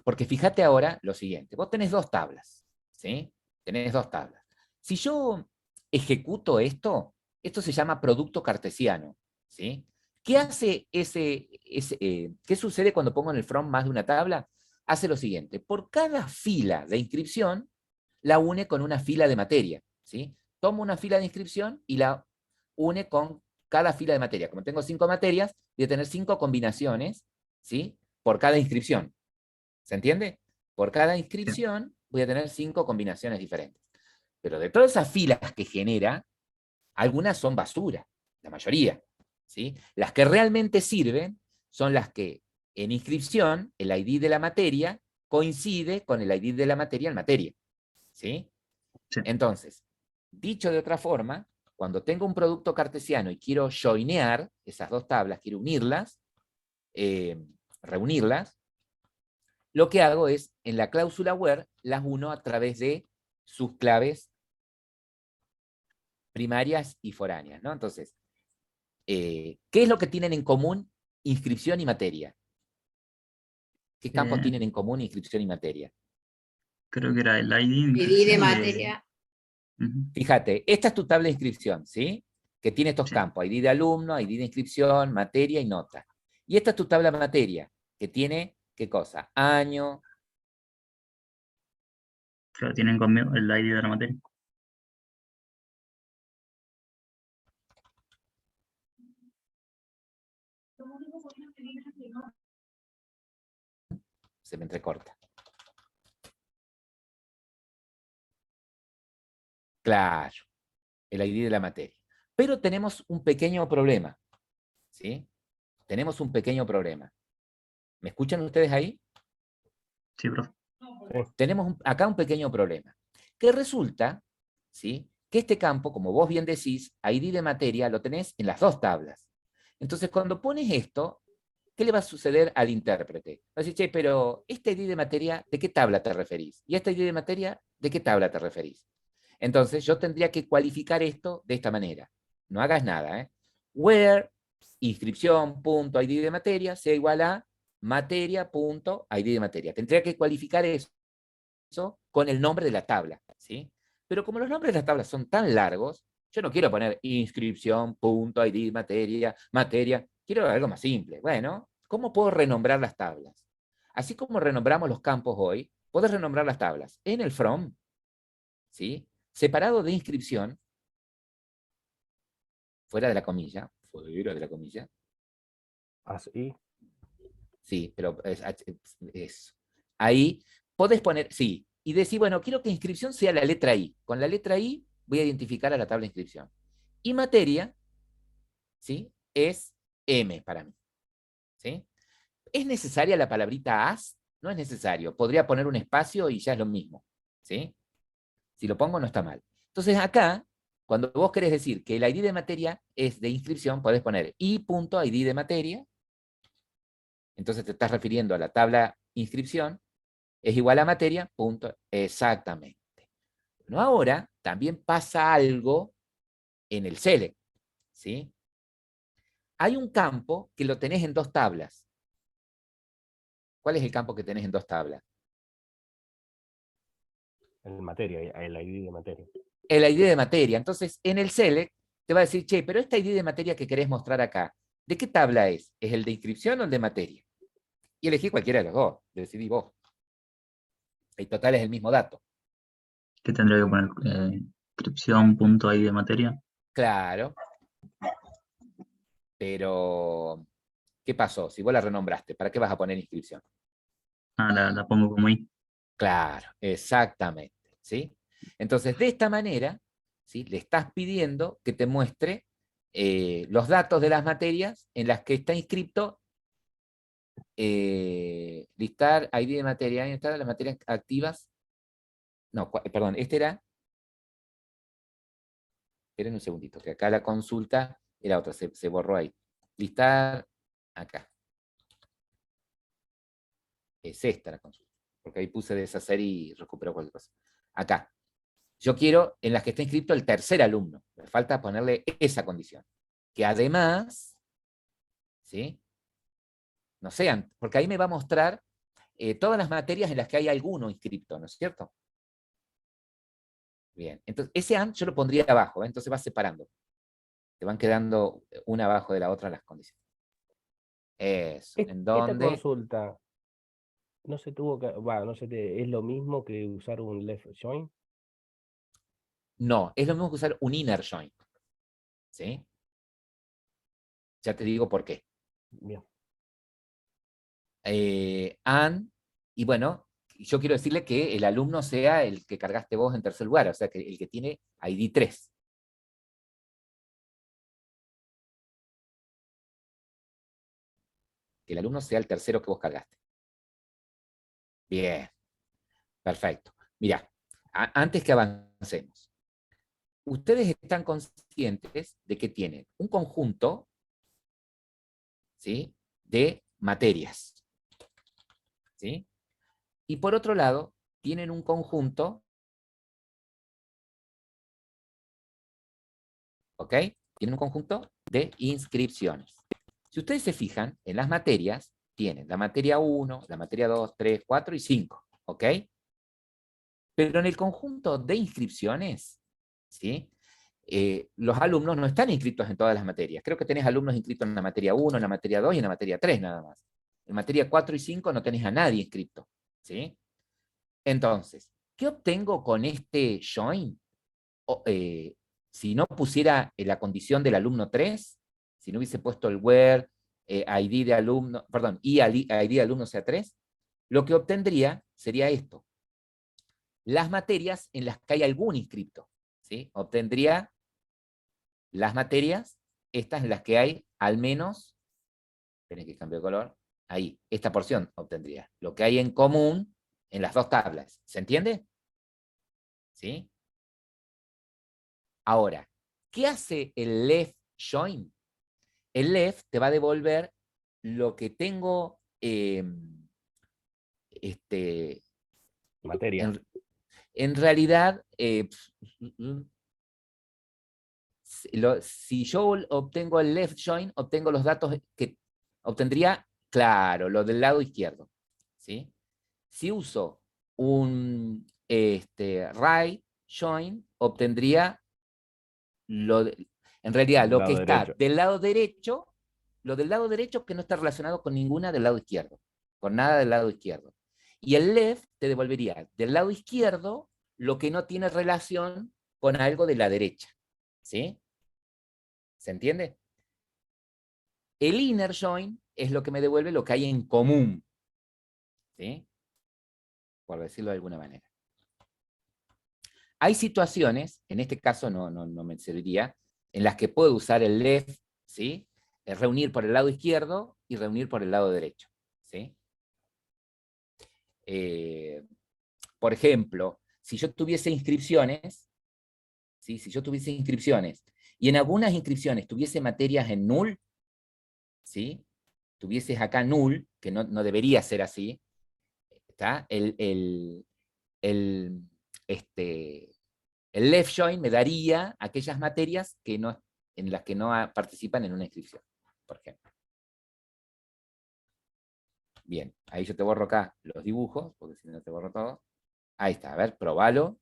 Porque fíjate ahora lo siguiente. Vos tenés dos tablas, ¿sí? Tenés dos tablas. Si yo ejecuto esto, esto se llama producto cartesiano, ¿sí? ¿Qué hace qué sucede cuando pongo en el from más de una tabla? Hace lo siguiente. Por cada fila de inscripción, la une con una fila de materia, ¿sí? Tomo una fila de inscripción y la une con cada fila de materia. Como tengo 5 materias, voy a tener 5 combinaciones, ¿sí? Por cada inscripción. ¿Se entiende? Por cada inscripción voy a tener 5 combinaciones diferentes. Pero de todas esas filas que genera, algunas son basura, la mayoría. ¿Sí? Las que realmente sirven son las que en inscripción el ID de la materia coincide con el ID de la materia en materia. ¿Sí? Sí. Entonces, dicho de otra forma, cuando tengo un producto cartesiano y quiero joinear esas dos tablas, quiero unirlas, reunirlas, lo que hago es, en la cláusula where, las uno a través de sus claves primarias y foráneas, ¿no? Entonces, ¿qué es lo que tienen en común inscripción y materia? ¿Qué campos Eh, tienen en común inscripción y materia? Creo que era el ID de ID de inscripción y materia. Ujú, Fíjate, esta es tu tabla de inscripción, ¿sí? Que tiene estos sí, campos, ID de alumno, ID de inscripción, materia y nota. Y esta es tu tabla de materia, que tiene, ¿qué cosa? Año, claro, tienen conmigo el ID de la materia. se me entrecorta. Claro, el ID de la materia. Pero tenemos un pequeño problema, ¿sí? Tenemos un pequeño problema. ¿Me escuchan ustedes ahí? Sí, profe. Tenemos acá un pequeño problema. Que resulta, ¿sí? Que este campo, como vos bien decís, ID de materia, lo tenés en las dos tablas. Entonces, cuando pones esto, ¿qué le va a suceder al intérprete? Va a decir, che, pero este ID de materia, ¿de qué tabla te referís? Y este ID de materia, ¿de qué tabla te referís? Entonces, yo tendría que cualificar esto de esta manera. No hagas nada, ¿eh? Where inscripción.id de materia sea igual a materia.id de materia. Tendría que cualificar eso con el nombre de la tabla, ¿sí? Pero como los nombres de las tablas son tan largos, yo no quiero poner inscripción.id materia, materia, quiero algo más simple. Bueno, ¿cómo puedo renombrar las tablas? Así como renombramos los campos hoy, puedes renombrar las tablas en el from, ¿sí? Separado de inscripción, fuera de la comilla, Así. sí, pero es ahí podés poner, sí, y decir, bueno, quiero que inscripción sea la letra I. Con la letra I voy a identificar a la tabla de inscripción. Y materia, ¿sí? Es M para mí, ¿sí? ¿Es necesaria la palabrita as? No es necesario. Podría poner un espacio y ya es lo mismo, ¿sí? Si lo pongo no está mal. Entonces acá, cuando vos querés decir que el ID de materia es de inscripción, podés poner i.id de materia, entonces te estás refiriendo a la tabla inscripción, es igual a materia, punto, exactamente. Bueno, ahora también pasa algo en el select, ¿sí? Hay un campo que lo tenés en dos tablas. ¿Cuál es el campo que tenés en dos tablas? En materia, el ID de materia. El ID de materia. Entonces, en el select te va a decir, che, pero esta ID de materia que querés mostrar acá, ¿de qué tabla es? ¿Es el de inscripción o el de materia? Y elegí cualquiera de los dos, decidí vos. Y total es el mismo dato. ¿Qué tendría que poner? Inscripción.id de materia. Claro, pero ¿qué pasó? Si vos la renombraste, ¿para qué vas a poner inscripción? Ah, la pongo como I. Claro, exactamente, ¿sí? Entonces, de esta manera, ¿sí? Le estás pidiendo que te muestre los datos de las materias en las que está inscrito, listar ID de materia, ahí están las materias activas. No, perdón, este era, esperen un segundito, que acá la consulta era otra, se borró ahí. Listar, acá. Es esta la consulta, porque ahí puse deshacer y recuperó cualquier cosa. Acá. Yo quiero en las que está inscrito el tercer alumno. Me falta ponerle esa condición. Que además, ¿sí? No sean, porque ahí me va a mostrar todas las materias en las que hay alguno inscrito, ¿no es cierto? Bien, entonces ese AND yo lo pondría abajo, ¿eh? Entonces va separando. Te van quedando una abajo de la otra las condiciones. Eso, en Esta donde consulta no se tuvo que, no sé, es lo mismo que usar un left join. no, es lo mismo que usar un inner join. ¿Sí? Ya te digo por qué. Bien. And, y bueno, yo quiero decirle que el alumno sea el que cargaste vos en tercer lugar, o sea, que el que tiene ID 3. Que el alumno sea el tercero que vos cargaste. Bien, perfecto. Mira, antes que avancemos, ustedes están conscientes de que tienen un conjunto, ¿sí? De materias, ¿sí? Y por otro lado, tienen un conjunto ¿Ok? Tienen un conjunto de inscripciones. Si ustedes se fijan, en las materias, tienen la materia 1, la materia 2, 3, 4 y 5. ¿Ok? Pero en el conjunto de inscripciones, ¿sí? Los alumnos no están inscritos en todas las materias. Creo que tenés alumnos inscritos en la materia 1, en la materia 2 y en la materia 3 nada más. En materia 4 y 5 no tenés a nadie inscrito. ¿Sí? Entonces, ¿qué obtengo con este join? Si no pusiera la condición del alumno 3, si no hubiese puesto el where ID de alumno, perdón, ID de alumno sea 3, lo que obtendría sería esto. Las materias en las que hay algún inscripto. ¿Sí? Obtendría las materias, estas en las que hay al menos, tiene que cambiar de color, ahí, esta porción obtendría. Lo que hay en común en las dos tablas. ¿Se entiende? ¿Sí? Ahora, ¿qué hace el left join? El left te va a devolver lo que tengo Materia. en realidad, si yo obtengo el left join, obtengo los datos que obtendría, claro, lo del lado izquierdo. ¿Sí? Si uso un right join, obtendría en realidad lo que Lado está derecho. del lado derecho, lo del lado derecho que no está relacionado con ninguna del lado izquierdo, con nada del lado izquierdo. Y el left te devolvería del lado izquierdo lo que no tiene relación con algo de la derecha. ¿Sí? ¿Se entiende? El inner join es lo que me devuelve lo que hay en común. ¿Sí? Por decirlo de alguna manera. Hay situaciones, en este caso no me serviría, en las que puedo usar el left, ¿sí? Reunir por el lado izquierdo y reunir por el lado derecho. ¿Sí? Por ejemplo, si yo tuviese inscripciones, ¿sí? Si yo tuviese inscripciones y en algunas inscripciones tuviese materias en null, ¿sí? Tuvieses acá null, que no debería ser así, ¿está? El left join me daría aquellas materias que no, en las que no participan en una inscripción, por ejemplo. Bien, ahí yo te borro acá los dibujos, porque si no te borro todo. Ahí está, a ver, probalo.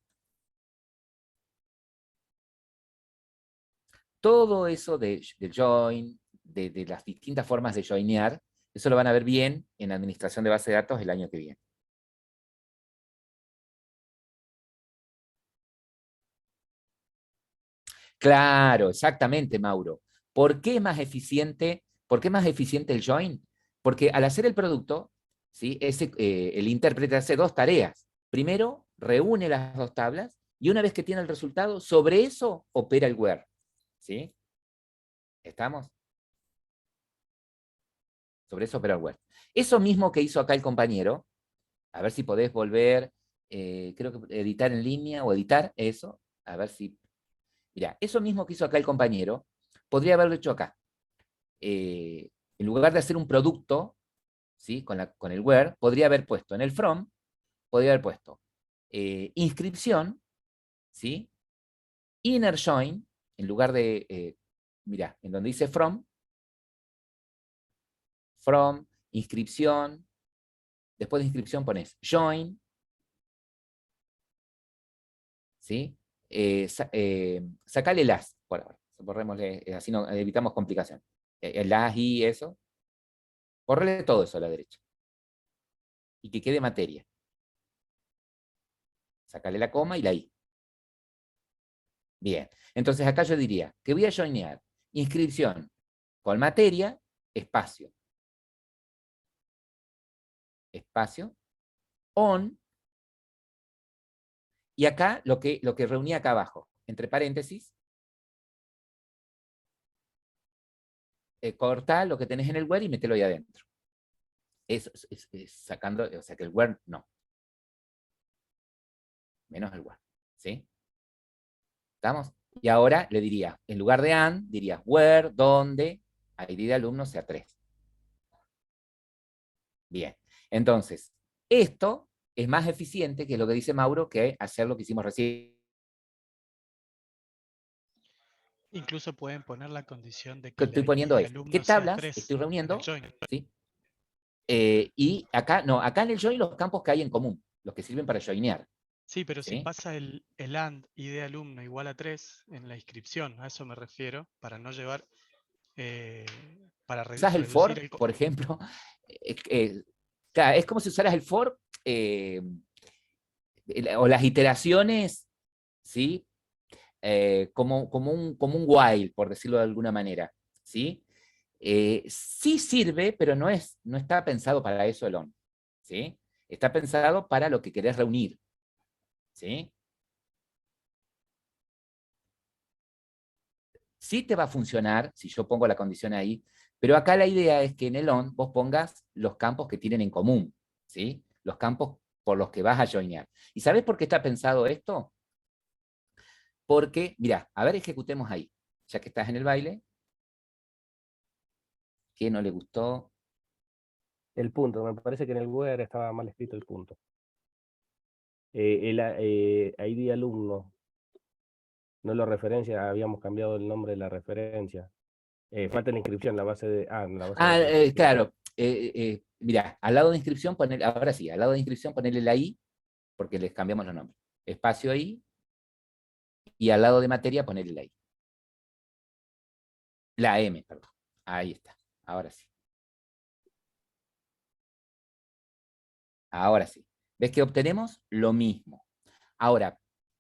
Todo eso de join, de las distintas formas de joinear, eso lo van a ver bien en administración de base de datos el año que viene. Claro, exactamente, Mauro. ¿Por qué es más eficiente? ¿Por qué es más eficiente el join? Porque al hacer el producto, ¿sí? El intérprete hace dos tareas. Primero, reúne las dos tablas y una vez que tiene el resultado, sobre eso opera el where. ¿Sí? ¿Estamos? Sobre eso opera el where. Eso mismo que hizo acá el compañero, a ver si podés volver, creo que editar en línea o editar eso, a ver si... Mira, eso mismo que hizo acá el compañero, podría haberlo hecho acá. En lugar de hacer un producto, ¿sí? con el where, podría haber puesto en el from, podría haber puesto inscripción, ¿sí? Inner join, en lugar de, mira, en donde dice from, inscripción, después de inscripción pones join, ¿sí? Sacale las, por ahora, borrémosle, así no, evitamos complicación. Las y eso, borrele todo eso a la derecha. Y que quede materia. Sacale la coma y la i. Bien, entonces acá yo diría que voy a joinear inscripción con materia, espacio. Espacio, on, y acá lo que reuní acá abajo, entre paréntesis, corta lo que tenés en el where y metelo ahí adentro. Eso es sacando, o sea que el where no. Menos el where, ¿sí? ¿Estamos? Y ahora le diría, en lugar de and, diría where, donde, ID de alumno sea 3. Bien, entonces, esto es más eficiente, que es lo que dice Mauro, que hacer lo que hicimos recién. Incluso pueden poner la condición de Que que estoy la poniendo ID de es, alumno ¿qué sea tablas 3 estoy en reuniendo? el join. ¿Sí? Y acá, no, acá en el join los campos que hay en común, los que sirven para joinear. Sí, pero si ¿Sí? pasa el AND ID alumno igual a 3 en la inscripción, a eso me refiero, para no llevar, para Usás el reducir for, el... por ejemplo, claro, es como si usaras el for o las iteraciones, ¿sí? Como un while, por decirlo de alguna manera, ¿sí? Sí sirve, pero no está pensado para eso el on, ¿sí? Está pensado para lo que querés reunir, ¿sí? Sí te va a funcionar si yo pongo la condición ahí, pero acá la idea es que en el on vos pongas los campos que tienen en común, ¿sí? Los campos por los que vas a joinear. ¿Y sabés por qué está pensado esto? Porque, mirá, a ver, ejecutemos ahí, ya que estás en el baile. ¿Qué no le gustó? El punto, me parece que en el Word estaba mal escrito el punto. El ID alumno, no lo referencia, habíamos cambiado el nombre de la referencia. Falta la inscripción, la base de... Ah, la base de datos de inscripción. Claro. Mirá, al lado de inscripción, ahora sí, al lado de inscripción ponerle la I, porque les cambiamos los nombres. Espacio I, y al lado de materia ponerle la I. La M, perdón. Ahí está. Ahora sí. Ahora sí. ¿Ves que obtenemos? Lo mismo. Ahora,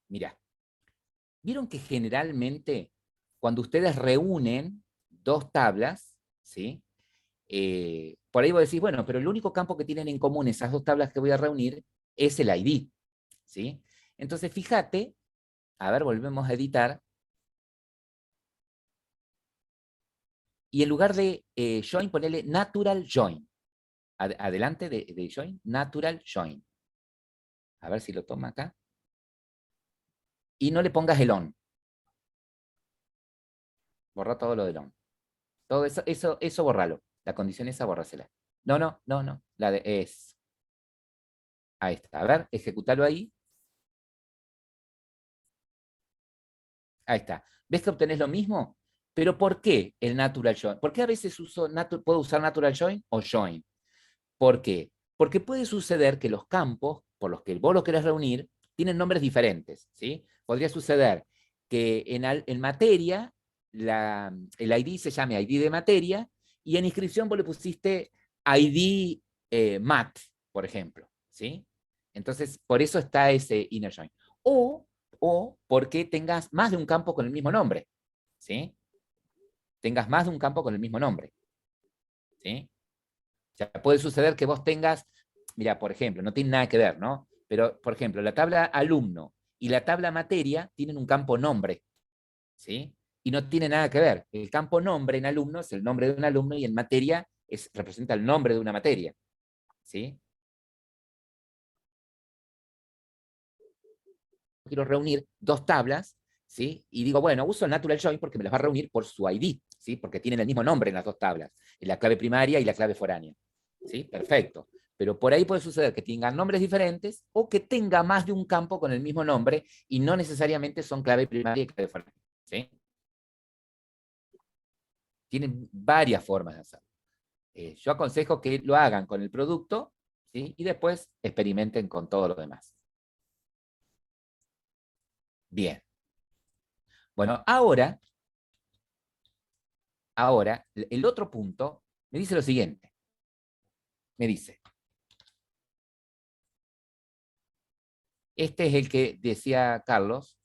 mirá. ¿Vieron que generalmente cuando ustedes reúnen dos tablas, ¿sí? Por ahí vos decís, bueno, pero el único campo que tienen en común esas dos tablas que voy a reunir es el ID, ¿sí? Entonces, fíjate, a ver, volvemos a editar, y en lugar de join, ponele natural join. Adelante de join, natural join. A ver si lo toma acá. Y no le pongas el on. Borra todo lo del on. Todo eso borralo. La condición esa, borrásela. No. La de es. Ahí está. A ver, ejecutalo ahí. Ahí está. ¿Ves que obtenés lo mismo? Pero ¿por qué el natural join? ¿Por qué a veces puedo usar natural join o join? ¿Por qué? Porque puede suceder que los campos por los que vos lo querés reunir tienen nombres diferentes, ¿sí? Podría suceder que en materia el ID se llame ID de materia y en inscripción vos le pusiste ID mat, por ejemplo, ¿sí? Entonces, por eso está ese inner join. O porque tengas más de un campo con el mismo nombre, ¿sí? Tengas más de un campo con el mismo nombre, ¿sí? O sea, puede suceder que vos tengas, mira, por ejemplo, no tiene nada que ver, ¿no? Pero, por ejemplo, la tabla alumno y la tabla materia tienen un campo nombre, ¿sí? Y no tiene nada que ver. El campo nombre en alumno es el nombre de un alumno y en materia representa el nombre de una materia, ¿sí? Quiero reunir dos tablas, ¿sí? Y digo, bueno, uso el natural join porque me las va a reunir por su ID, ¿sí? Porque tienen el mismo nombre en las dos tablas, en la clave primaria y la clave foránea, ¿sí? Perfecto. Pero por ahí puede suceder que tengan nombres diferentes o que tenga más de un campo con el mismo nombre y no necesariamente son clave primaria y clave foránea, ¿sí? Tienen varias formas de hacerlo. Yo aconsejo que lo hagan con el producto, ¿sí? Y después experimenten con todo lo demás. Bien. Bueno, ahora, el otro punto me dice lo siguiente. Me dice, este es el que decía Carlos,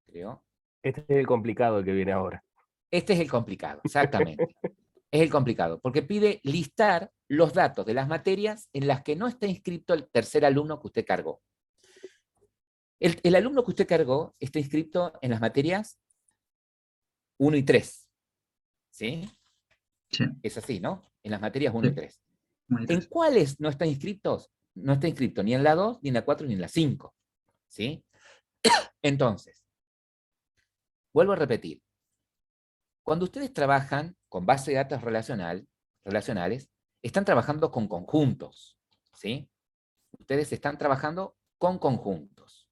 creo. Este es el complicado que viene ahora. Este es el complicado, exactamente. Es el complicado, porque pide listar los datos de las materias en las que no está inscrito el tercer alumno que usted cargó. El alumno que usted cargó está inscrito en las materias 1 y 3. ¿Sí? Sí, Es así, ¿no? En las materias 1 y sí, 3. muy ¿En interesante. cuáles no están inscritos? No está inscrito ni en la 2, ni en la 4, ni en la 5. ¿Sí? Entonces, vuelvo a repetir. Cuando ustedes trabajan con base de datos relacionales, están trabajando con conjuntos. ¿Sí? Ustedes están trabajando con conjuntos.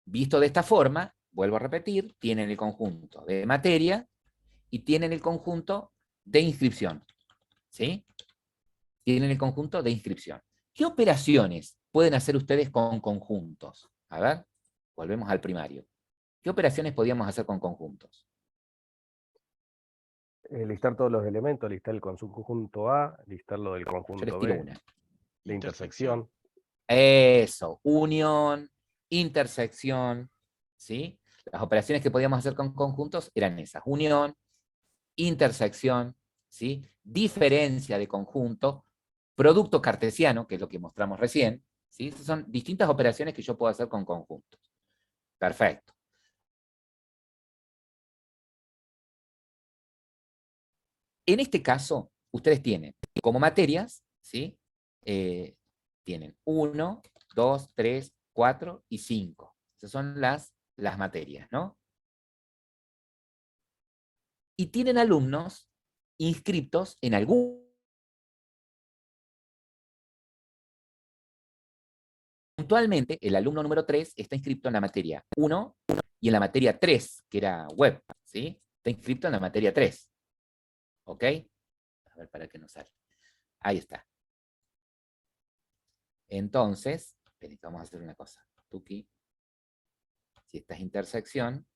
Visto de esta forma, vuelvo a repetir, tienen el conjunto de materia y tienen el conjunto de inscripción. ¿Sí? Tienen el conjunto de inscripción. ¿Qué operaciones pueden hacer ustedes con conjuntos? A ver, volvemos al primario. ¿Qué operaciones podíamos hacer con conjuntos? Listar todos los elementos, listar el conjunto A, listar lo del Yo les conjunto tiro B, una. de intersección. Eso, unión, intersección, ¿sí? Las operaciones que podíamos hacer con conjuntos eran esas, unión, intersección, ¿sí? Diferencia de conjunto, producto cartesiano, que es lo que mostramos recién, ¿sí? Esas son distintas operaciones que yo puedo hacer con conjuntos. Perfecto. En este caso, ustedes tienen como materias, ¿sí? Tienen 1, 2, 3, 4 y 5. Esas son las materias, ¿no? Y tienen alumnos inscritos en algún... Puntualmente, el alumno número 3 está inscrito en la materia 1 y en la materia 3, que era web, ¿sí? Está inscrito en la materia 3. ¿Ok? A ver para qué nos sale. Ahí está. Entonces, vamos a hacer una cosa. Tuki, si esta es intersección,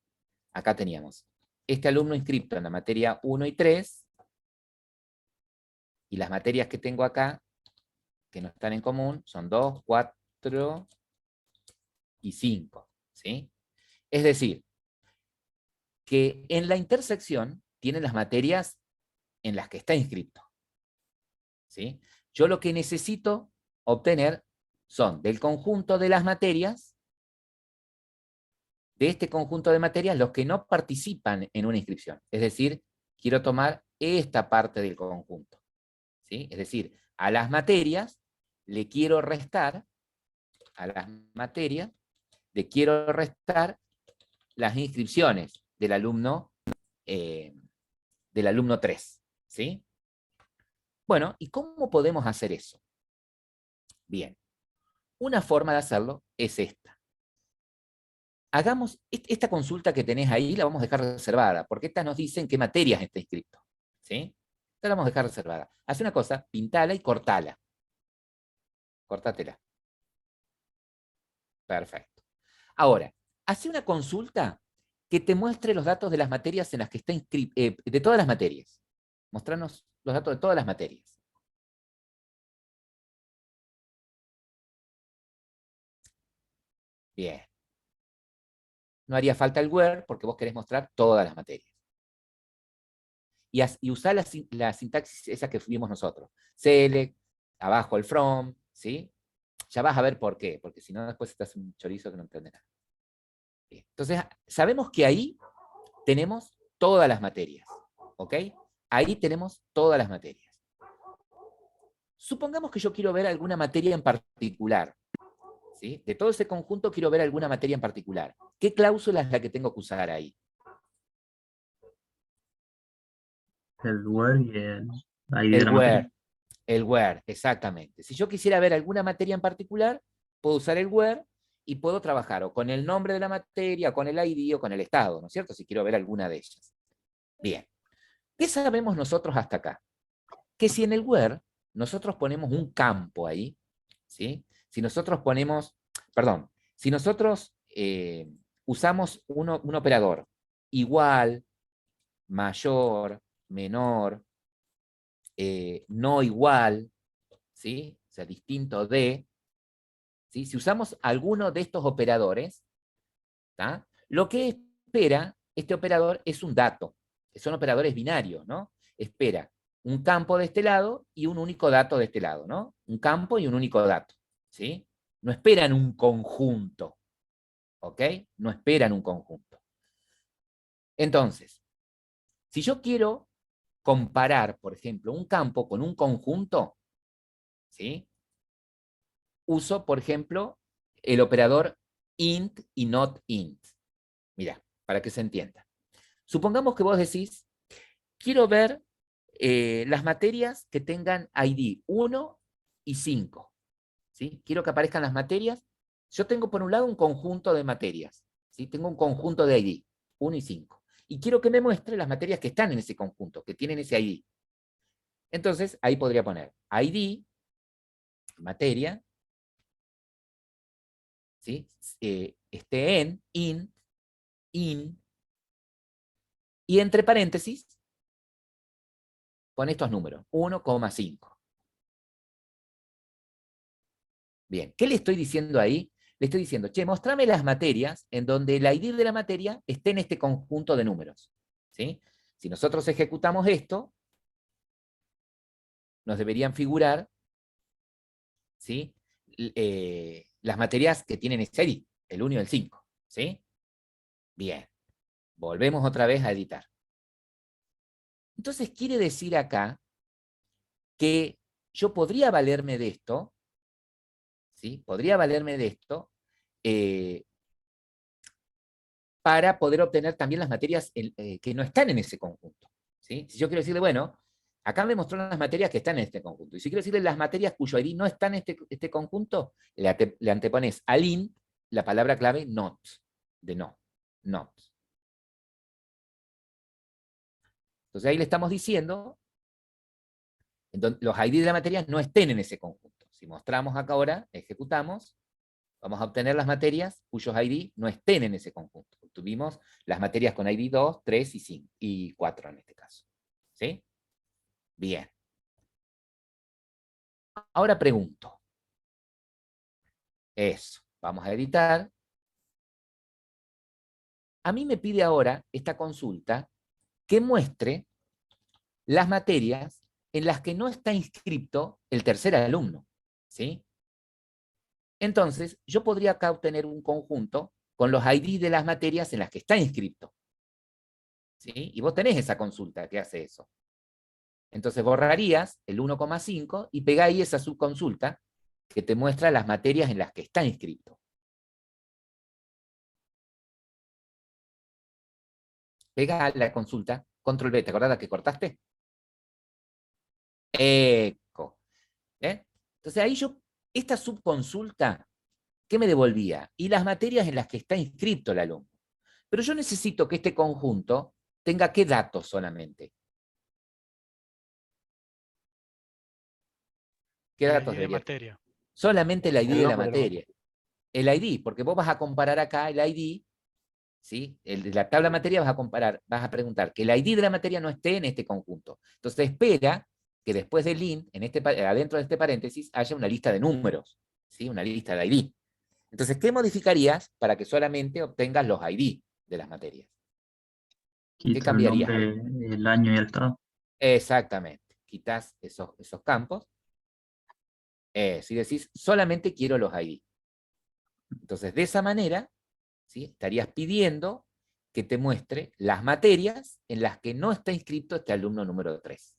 acá teníamos este alumno inscrito en la materia 1 y 3, y las materias que tengo acá, que no están en común, son 2, 4 y 5. ¿Sí? Es decir, que en la intersección tienen las materias en las que está inscrito. ¿Sí? Yo lo que necesito obtener son del conjunto de las materias, de este conjunto de materias, los que no participan en una inscripción. Es decir, quiero tomar esta parte del conjunto. ¿Sí? Es decir, a las materias le quiero restar, las inscripciones del alumno 3. ¿Sí? Bueno, ¿y cómo podemos hacer eso? Bien, una forma de hacerlo es esta. Hagamos esta consulta que tenés ahí, la vamos a dejar reservada, porque estas nos dicen qué materias está inscrito. ¿Sí? Esta la vamos a dejar reservada. Haz una cosa, pintala y cortala. Cortátela. Perfecto. Ahora, hace una consulta que te muestre los datos de las materias en las que está inscrito, de todas las materias. Mostrarnos los datos de todas las materias. Bien. No haría falta el where porque vos querés mostrar todas las materias. Y usar la sintaxis esa que vimos nosotros. Select, abajo el from, ¿sí? Ya vas a ver por qué, porque si no después estás un chorizo que no entenderás. Bien. Entonces, sabemos que ahí tenemos todas las materias, ¿ok? Ahí tenemos todas las materias. Supongamos que yo quiero ver alguna materia en particular, ¿sí? De todo ese conjunto quiero ver alguna materia en particular. ¿Qué cláusula es la que tengo que usar ahí? El where y el ID de la materia. El where, exactamente. Si yo quisiera ver alguna materia en particular, puedo usar el where y puedo trabajar o con el nombre de la materia, o con el ID o con el estado, ¿no es cierto? Si quiero ver alguna de ellas. Bien. ¿Qué sabemos nosotros hasta acá? Que si en el where nosotros ponemos un campo ahí, ¿sí? Si nosotros ponemos, perdón, si nosotros usamos un operador igual, mayor, menor, no igual, ¿sí? O sea, distinto de, ¿sí? Si usamos alguno de estos operadores, ¿tá? Lo que espera este operador es un dato. Son operadores binarios, ¿no? Espera un campo de este lado y un único dato de este lado, ¿no? Un campo y un único dato, ¿sí? No esperan un conjunto, ¿ok? No esperan un conjunto. Entonces, si yo quiero comparar, por ejemplo, un campo con un conjunto, ¿sí? Uso, por ejemplo, el operador int y not int. Mira, para que se entienda. Supongamos que vos decís, quiero ver las materias que tengan ID 1 y 5. ¿Sí? Quiero que aparezcan las materias. Yo tengo por un lado un conjunto de materias. ¿sí? Tengo un conjunto de ID, 1 y 5. Y quiero que me muestre las materias que están en ese conjunto, que tienen ese ID. Entonces, ahí podría poner ID, materia, ¿sí? Esté en, in, y entre paréntesis, pone estos números, 1,5. Bien, ¿qué le estoy diciendo ahí? Le estoy diciendo, che, mostrame las materias en donde el ID de la materia esté en este conjunto de números. ¿Sí? Si nosotros ejecutamos esto, nos deberían figurar, ¿sí? Las materias que tienen ese ID, el 1 y el 5. ¿Sí? Bien, volvemos otra vez a editar. Entonces quiere decir acá que yo podría valerme de esto, ¿sí? Podría valerme de esto para poder obtener también las materias que no están en ese conjunto. ¿Sí? Si yo quiero decirle, bueno, acá me mostró las materias que están en este conjunto, y si quiero decirle las materias cuyo ID no están en este conjunto, le antepones al int la palabra clave not, de no, not. Entonces ahí le estamos diciendo, los ID de la materia no estén en ese conjunto. Si mostramos acá ahora, ejecutamos, vamos a obtener las materias cuyos ID no estén en ese conjunto. Obtuvimos las materias con ID 2, 3 y 5, y 4 en este caso. ¿Sí? Bien. Ahora pregunto. Eso. Vamos a editar. A mí me pide ahora esta consulta que muestre las materias en las que no está inscrito el tercer alumno. ¿Sí? Entonces, yo podría acá obtener un conjunto con los ID de las materias en las que está inscrito. ¿Sí? Y vos tenés esa consulta que hace eso. Entonces borrarías el 1,5 y pegáis esa subconsulta que te muestra las materias en las que está inscrito. Pega la consulta, control B, ¿te acordás que cortaste? Eco. Entonces ahí yo, esta subconsulta, ¿qué me devolvía? Y las materias en las que está inscrito el alumno. Pero yo necesito que este conjunto tenga ¿qué datos solamente? ¿Qué El datos ID de debería tener? materia. Solamente el ID El de la nombre de la materia. El ID, porque vos vas a comparar acá el ID, ¿sí? La tabla materia vas a comparar, vas a preguntar que el ID de la materia no esté en este conjunto. Entonces espera que después del int, adentro de este paréntesis, haya una lista de números, ¿sí? Una lista de ID. Entonces, ¿qué modificarías para que solamente obtengas los ID de las materias? ¿Qué Quito el cambiarías nombre, ahí? el año y el estado. Exactamente. Quitas esos campos. Si decís, solamente quiero los ID. Entonces, de esa manera, ¿sí? Estarías pidiendo que te muestre las materias en las que no está inscrito este alumno número 3.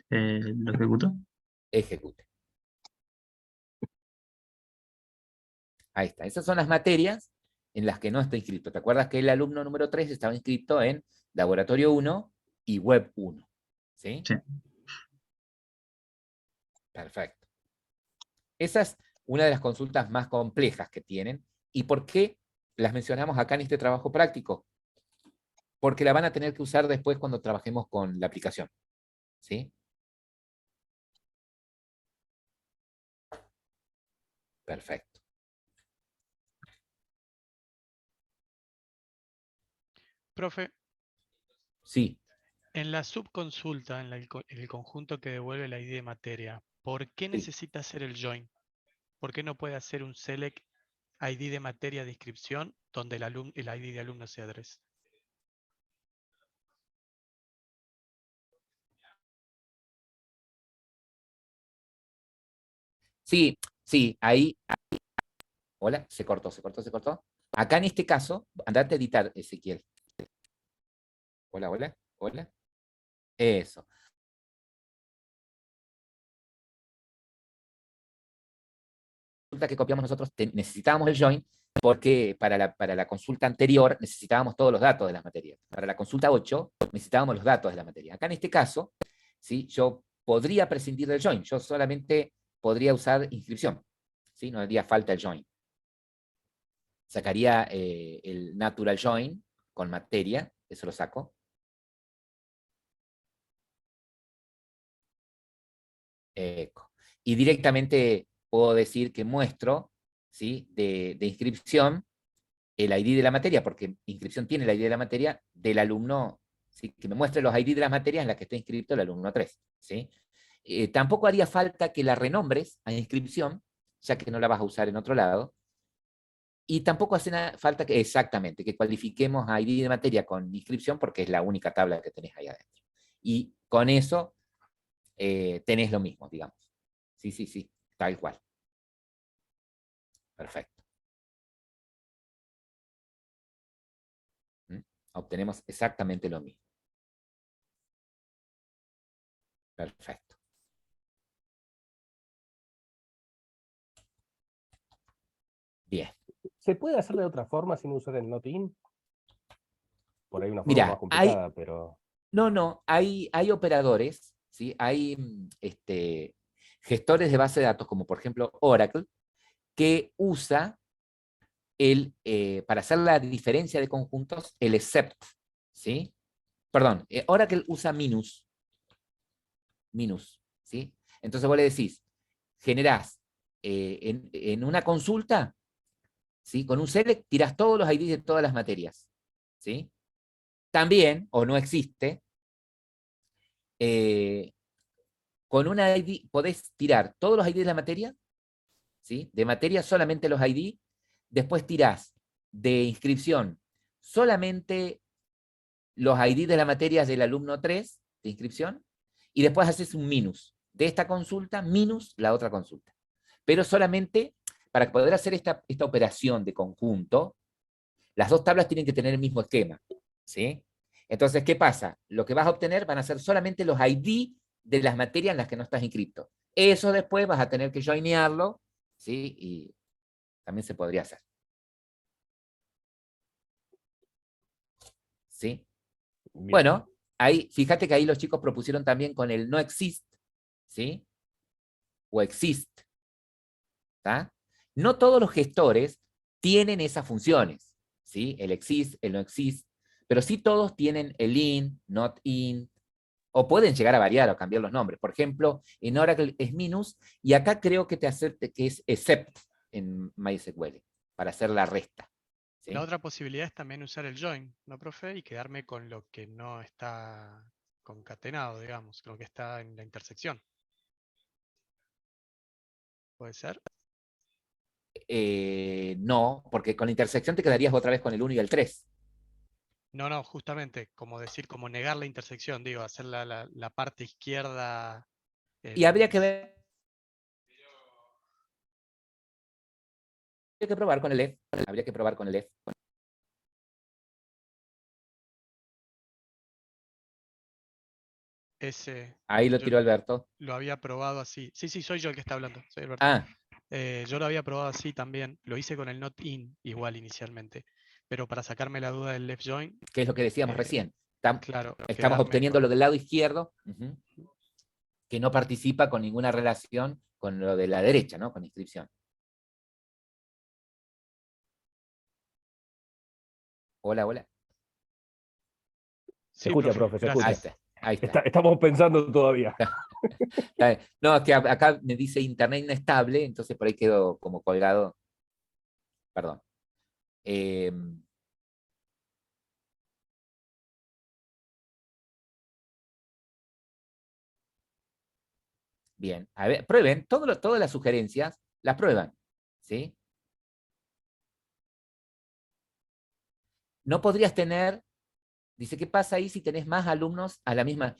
¿Lo ejecuto? Ejecute. Ahí está. Esas son las materias en las que no está inscrito. ¿Te acuerdas que el alumno número 3 estaba inscrito en Laboratorio 1 y Web 1? ¿Sí? Sí. Perfecto. Esa es una de las consultas más complejas que tienen. ¿Y por qué las mencionamos acá en este trabajo práctico? Porque la van a tener que usar después cuando trabajemos con la aplicación. ¿Sí? Perfecto. Profe, Sí. en la subconsulta, en el conjunto que devuelve el ID de materia, ¿por qué Sí. necesita hacer el join? ¿Por qué no puede hacer un select ID de materia de inscripción donde el ID de alumno sea 3? Sí, sí, ahí. Hola, se cortó. Acá en este caso, andate a editar, Ezequiel. Hola. Eso. Resulta que copiamos nosotros, necesitábamos el join porque para la consulta anterior necesitábamos todos los datos de las materias. Para la consulta 8 necesitábamos los datos de la materia. Acá en este caso, ¿sí? Yo podría prescindir del join, yo solamente podría usar inscripción. ¿Sí? No haría falta el join. Sacaría el natural join con materia, eso lo saco. Eco. Y directamente puedo decir que muestro, ¿sí? de inscripción el ID de la materia, porque inscripción tiene el ID de la materia del alumno, ¿sí? Que me muestre los ID de las materias en las que está inscrito el alumno 3. ¿Sí? Tampoco haría falta que la renombres a inscripción, ya que no la vas a usar en otro lado. Y tampoco hace falta que, exactamente, que cualifiquemos a ID de materia con inscripción, porque es la única tabla que tenés ahí adentro. Y con eso tenés lo mismo, digamos. Sí, sí, sí, tal cual. Perfecto. Obtenemos exactamente lo mismo. Perfecto. Bien. ¿Se puede hacer de otra forma sin usar el not-in? Por ahí una forma Mira, más complicada, pero... No, hay operadores, ¿sí? Hay gestores de base de datos, como por ejemplo Oracle, que usa para hacer la diferencia de conjuntos, el except, ¿sí? Perdón, Oracle usa minus, ¿sí? Entonces vos le decís, generás en una consulta, ¿sí? Con un select tirás todos los IDs de todas las materias, ¿sí? También, o no existe, con una ID podés tirar todos los ID de la materia, ¿sí? De materia solamente los ID, después tirás de inscripción solamente los ID de la materia del alumno 3 de inscripción, y después haces un minus de esta consulta minus la otra consulta. Pero solamente para poder hacer esta operación de conjunto, las dos tablas tienen que tener el mismo esquema, ¿sí? Entonces, ¿qué pasa? Lo que vas a obtener van a ser solamente los ID de las materias en las que no estás inscrito. Eso después vas a tener que joinearlo, ¿sí? Y también se podría hacer. ¿Sí? Bien. Bueno, ahí, fíjate que ahí los chicos propusieron también con el no exist, ¿sí? O exist, ¿tá? No todos los gestores tienen esas funciones, ¿sí? El exist, el no exist, pero sí todos tienen el in, not in, o pueden llegar a variar o cambiar los nombres. Por ejemplo, en Oracle es minus, y acá creo que te acepte que es except en MySQL, para hacer la resta. ¿Sí? La otra posibilidad es también usar el join, ¿no, profe? Y quedarme con lo que no está concatenado, digamos, lo que está en la intersección. ¿Puede ser? No, porque con la intersección te quedarías otra vez con el 1 y el 3. No, justamente, como decir, como negar la intersección, digo, hacer la parte izquierda. Y habría que ver. Habría que probar con el F. Habría que probar con el F. Ese, Ahí lo yo tiró Alberto. lo había probado así. Sí, soy yo el que está hablando, soy Alberto. Ah, Yo lo había probado así también. Lo hice con el not in igual inicialmente. Pero para sacarme la duda del left join, que es lo que decíamos recién. claro, Estamos quedarme obteniendo con- lo del lado izquierdo, que no participa con ninguna relación con lo de la derecha, ¿no? Con inscripción. Hola, hola. Se Sí, escucha, profe, profe, se Ahí escucha. está, ahí está. Estamos pensando todavía. Está bien. No, es que acá me dice internet inestable, entonces por ahí quedo como colgado. Perdón. Bien, a ver, prueben, todas las sugerencias las prueban, ¿sí? No podrías tener, dice, ¿qué pasa ahí si tenés más alumnos a la misma?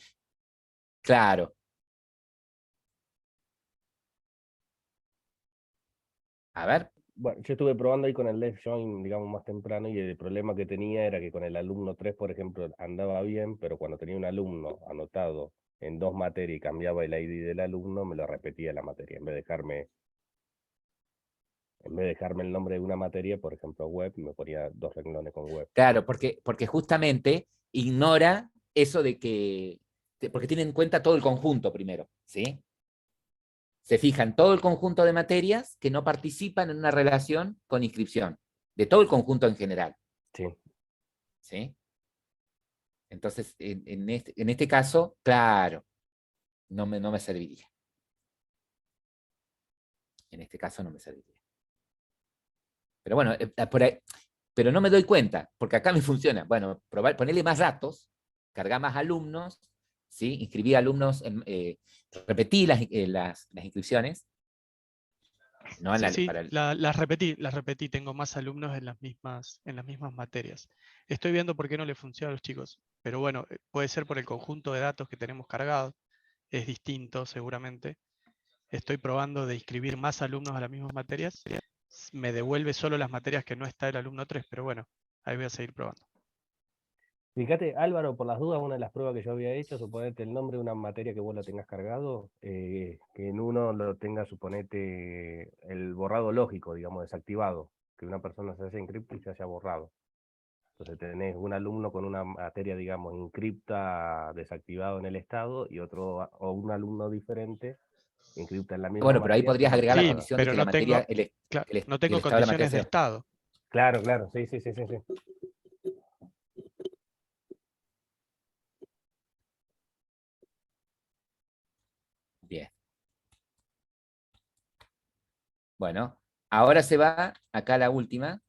Claro. A ver, Bueno, yo estuve probando ahí con el left join, digamos, más temprano, y el problema que tenía era que con el alumno 3, por ejemplo, andaba bien, pero cuando tenía un alumno anotado en 2 materias y cambiaba el ID del alumno, me lo repetía la materia. En vez de dejarme el nombre de una materia, por ejemplo, web, me ponía 2 renglones con web. claro, porque justamente ignora eso de que, porque tiene en cuenta todo el conjunto primero, ¿sí? Se fija en todo el conjunto de materias que no participan en una relación con inscripción. de todo el conjunto en general. Sí. ¿Sí? Entonces, en este caso, claro, no me serviría. En este caso no me serviría. Pero bueno, por ahí, pero no me doy cuenta, porque acá me funciona. Bueno, ponerle más datos, cargar más alumnos, ¿sí? Inscribir alumnos, repetí las inscripciones. No en Sí, para las repetí, tengo más alumnos en las mismas materias. Estoy viendo por qué no le funciona a los chicos, pero bueno, puede ser por el conjunto de datos que tenemos cargado, es distinto seguramente. Estoy probando de inscribir más alumnos a las mismas materias, me devuelve solo las materias que no está el alumno 3, pero bueno, ahí voy a seguir probando. Fíjate, Álvaro, por las dudas, una de las pruebas que yo había hecho, suponete el nombre de una materia que vos la tengas cargado, que en uno lo tenga, suponete, el borrado lógico, digamos, desactivado, que una persona se haya inscripto y se haya borrado. Entonces tenés un alumno con una materia, digamos, inscripta desactivado en el estado y otro, o un alumno diferente inscripta en la misma bueno, pero ahí materia, podrías pero agregar la Sí, desactivada. condición de pero que la no tengo, materia, el no estado tengo de la materia condiciones de sea. estado. Claro, claro, sí, sí, sí, sí, sí. Bien. Bueno, ahora se va acá la última.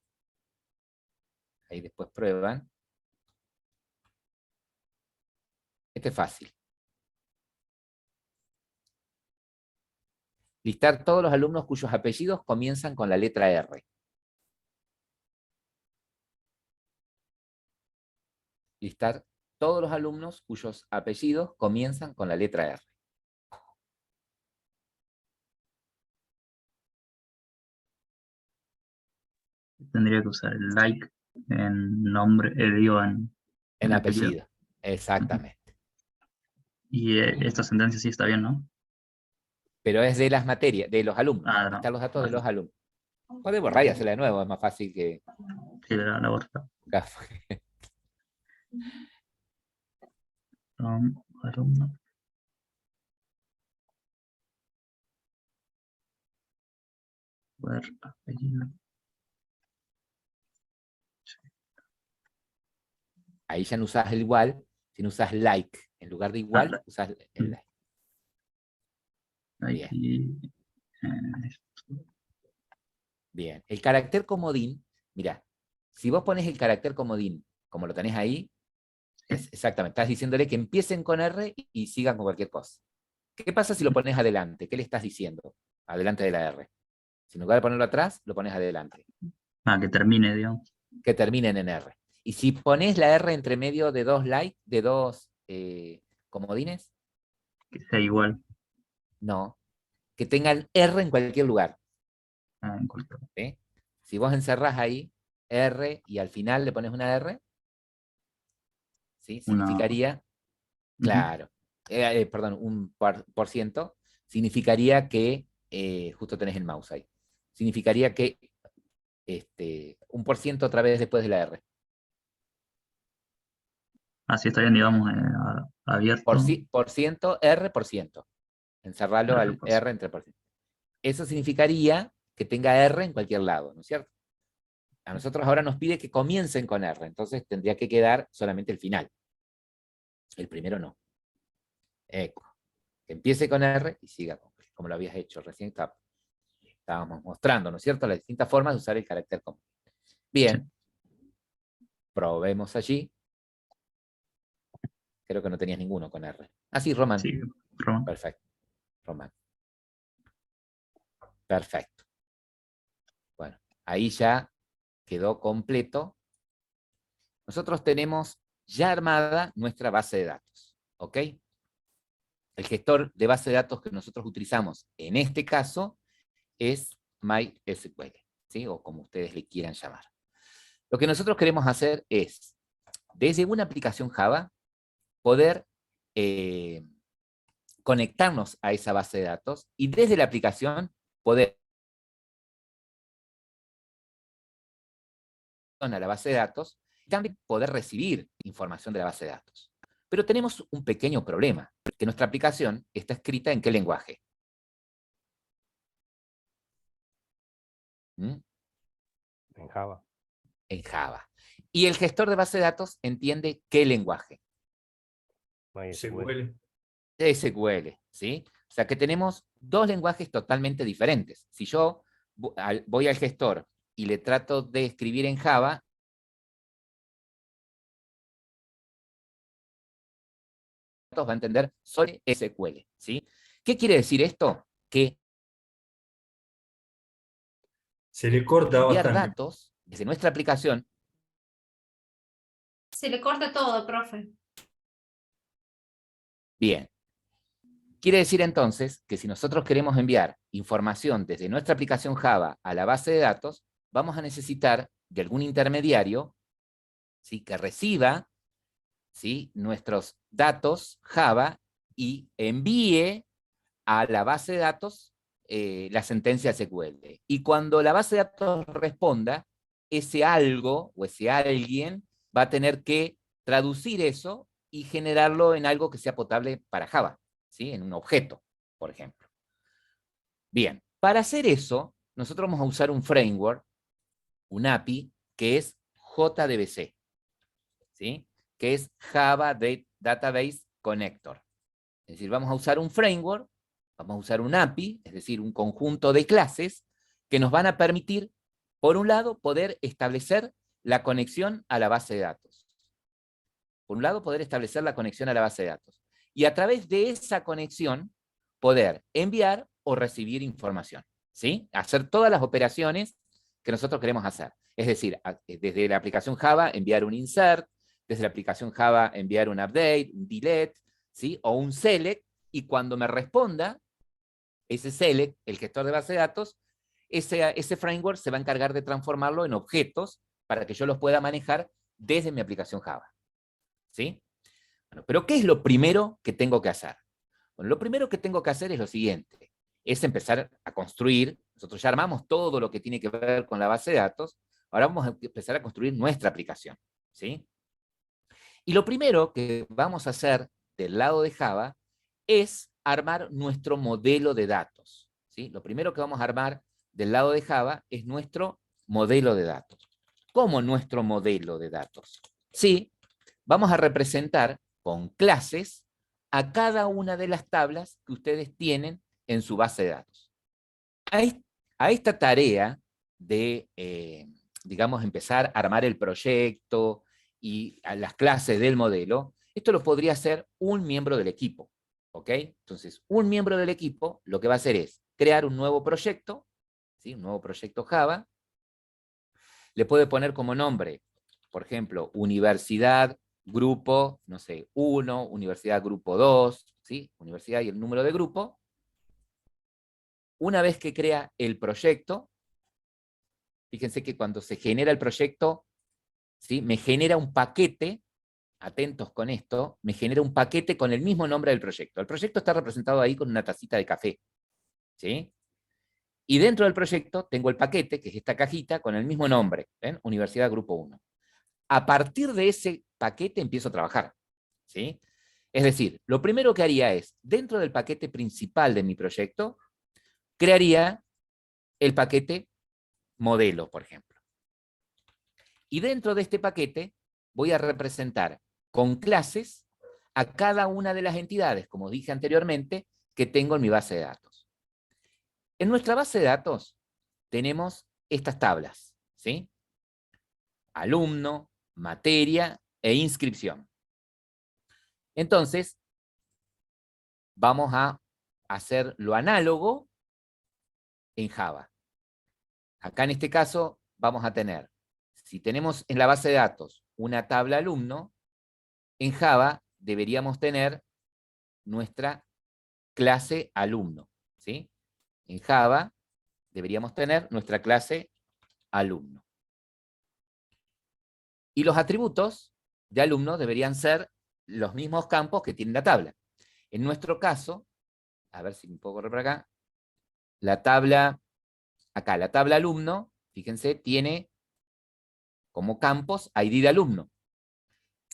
Ahí después prueban. Este es fácil. Listar todos los alumnos cuyos apellidos comienzan con la letra R. Listar todos los alumnos cuyos apellidos comienzan con la letra R. Tendría que usar el like en nombre, digo, En apellido. apellido. Exactamente. Y esta sentencia sí está bien, ¿no? Pero es de las materias, de los alumnos. Ah, no. Listar los datos de los alumnos. Puede borrar y hacerla de nuevo, es más fácil que... Sí, la borra. Alumno. Ver apellido. Ahí ya no usas el igual, sino usas like. En lugar de igual, usas el like. Bien. Aquí, Bien. El carácter comodín, mira, si vos pones el carácter comodín como lo tenés ahí, es exactamente, estás diciéndole que empiecen con R y sigan con cualquier cosa. ¿Qué pasa si lo pones adelante? ¿Qué le estás diciendo? Adelante de la R. Si en lugar de ponerlo atrás, lo pones adelante. que termine, digamos. Que terminen en R. Y si pones la R entre medio de dos like, de dos comodines, Que sea igual. no. Que tengan R en cualquier lugar. En cualquier. ¿Sí? Si vos encerrás ahí R y al final le pones una R, ¿sí? Significaría, claro, perdón, un por ciento, significaría que, justo tenés el mouse ahí, significaría que un por ciento otra vez después de la R. Así está bien, digamos, abierto. Por ciento, R por ciento. Encerrarlo al R entre por ciento. Eso significaría que tenga R en cualquier lado, ¿no es cierto? A nosotros ahora nos pide que comiencen con R, entonces tendría que quedar solamente el final. El primero no. Eco. Que empiece con R y siga como lo habías hecho recién. Estábamos mostrando, ¿no es cierto?, las distintas formas de usar el carácter común. Bien. Sí. Probemos allí. Creo que no tenías ninguno con R. Ah, sí, Román. Sí, Román. Perfecto. Román. Perfecto. Bueno, ahí ya quedó completo. Nosotros tenemos ya armada nuestra base de datos. ¿Ok? El gestor de base de datos que nosotros utilizamos en este caso es MySQL, ¿sí? O como ustedes le quieran llamar. Lo que nosotros queremos hacer es, desde una aplicación Java, poder conectarnos a esa base de datos y desde la aplicación poder a la base de datos y también poder recibir información de la base de datos. Pero tenemos un pequeño problema, que nuestra aplicación está escrita ¿en qué lenguaje? En Java. en Java. Y el gestor de base de datos entiende qué lenguaje. SQL. SQL, ¿sí? O sea que tenemos dos lenguajes totalmente diferentes. Si yo voy al gestor y le trato de escribir en Java, va a entender solo SQL, ¿sí? ¿Qué quiere decir esto? Que Se le corta enviar bastante. datos desde nuestra aplicación. Se le corta todo, profe. Bien. Quiere decir entonces que si nosotros queremos enviar información desde nuestra aplicación Java a la base de datos, vamos a necesitar de algún intermediario, ¿sí?, que reciba, ¿sí?, nuestros datos Java y envíe a la base de datos la sentencia SQL. Y cuando la base de datos responda, ese algo o ese alguien va a tener que traducir eso y generarlo en algo que sea potable para Java, ¿sí?, en un objeto, por ejemplo. Bien, para hacer eso, nosotros vamos a usar un framework, un API, que es JDBC, ¿sí?, que es Java Database Connector. Es decir, vamos a usar un framework, vamos a usar un API, es decir, un conjunto de clases que nos van a permitir, por un lado, poder establecer la conexión a la base de datos. Por un lado, poder establecer la conexión a la base de datos. Y a través de esa conexión, poder enviar o recibir información, ¿sí? Hacer todas las operaciones que nosotros queremos hacer. Es decir, desde la aplicación Java, enviar un insert, desde la aplicación Java, enviar un update, un delete, ¿sí?, o un select, y cuando me responda ese select, el gestor de base de datos, ese framework se va a encargar de transformarlo en objetos para que yo los pueda manejar desde mi aplicación Java, ¿sí? Bueno, pero ¿qué es lo primero que tengo que hacer? Bueno, lo primero que tengo que hacer es lo siguiente, es empezar a construir. Nosotros ya armamos todo lo que tiene que ver con la base de datos, ahora vamos a empezar a construir nuestra aplicación, ¿sí? Y lo primero que vamos a hacer del lado de Java es armar nuestro modelo de datos, ¿sí? Lo primero que vamos a armar del lado de Java es nuestro modelo de datos. ¿Cómo nuestro modelo de datos? Sí, vamos a representar con clases a cada una de las tablas que ustedes tienen en su base de datos. A esta tarea de, digamos, empezar a armar el proyecto y a las clases del modelo, esto lo podría hacer un miembro del equipo, ¿ok? Entonces, un miembro del equipo lo que va a hacer es crear un nuevo proyecto, ¿sí?, un nuevo proyecto Java, le puede poner como nombre, por ejemplo, universidad, grupo, no sé, 1, universidad, grupo 2, ¿sí?, universidad y el número de grupo. Una vez que crea el proyecto, fíjense que cuando se genera el proyecto, ¿sí?, me genera un paquete, atentos con esto, me genera un paquete con el mismo nombre del proyecto. El proyecto está representado ahí con una tacita de café, ¿sí? Y dentro del proyecto tengo el paquete, que es esta cajita, con el mismo nombre, ¿ven? Universidad Grupo 1. A partir de ese paquete empiezo a trabajar, ¿sí? Es decir, lo primero que haría es, dentro del paquete principal de mi proyecto, crearía el paquete modelo, por ejemplo. Y dentro de este paquete voy a representar con clases a cada una de las entidades, como dije anteriormente, que tengo en mi base de datos. En nuestra base de datos tenemos estas tablas, ¿sí? Alumno, materia e inscripción. Entonces, vamos a hacer lo análogo en Java. Acá en este caso vamos a tener, si tenemos en la base de datos una tabla alumno, en Java deberíamos tener nuestra clase alumno, ¿sí? En Java deberíamos tener nuestra clase alumno. Y los atributos de alumno deberían ser los mismos campos que tiene la tabla. En nuestro caso, a ver si me puedo correr por acá, la tabla, acá, la tabla alumno, fíjense, tiene como campos ID de alumno.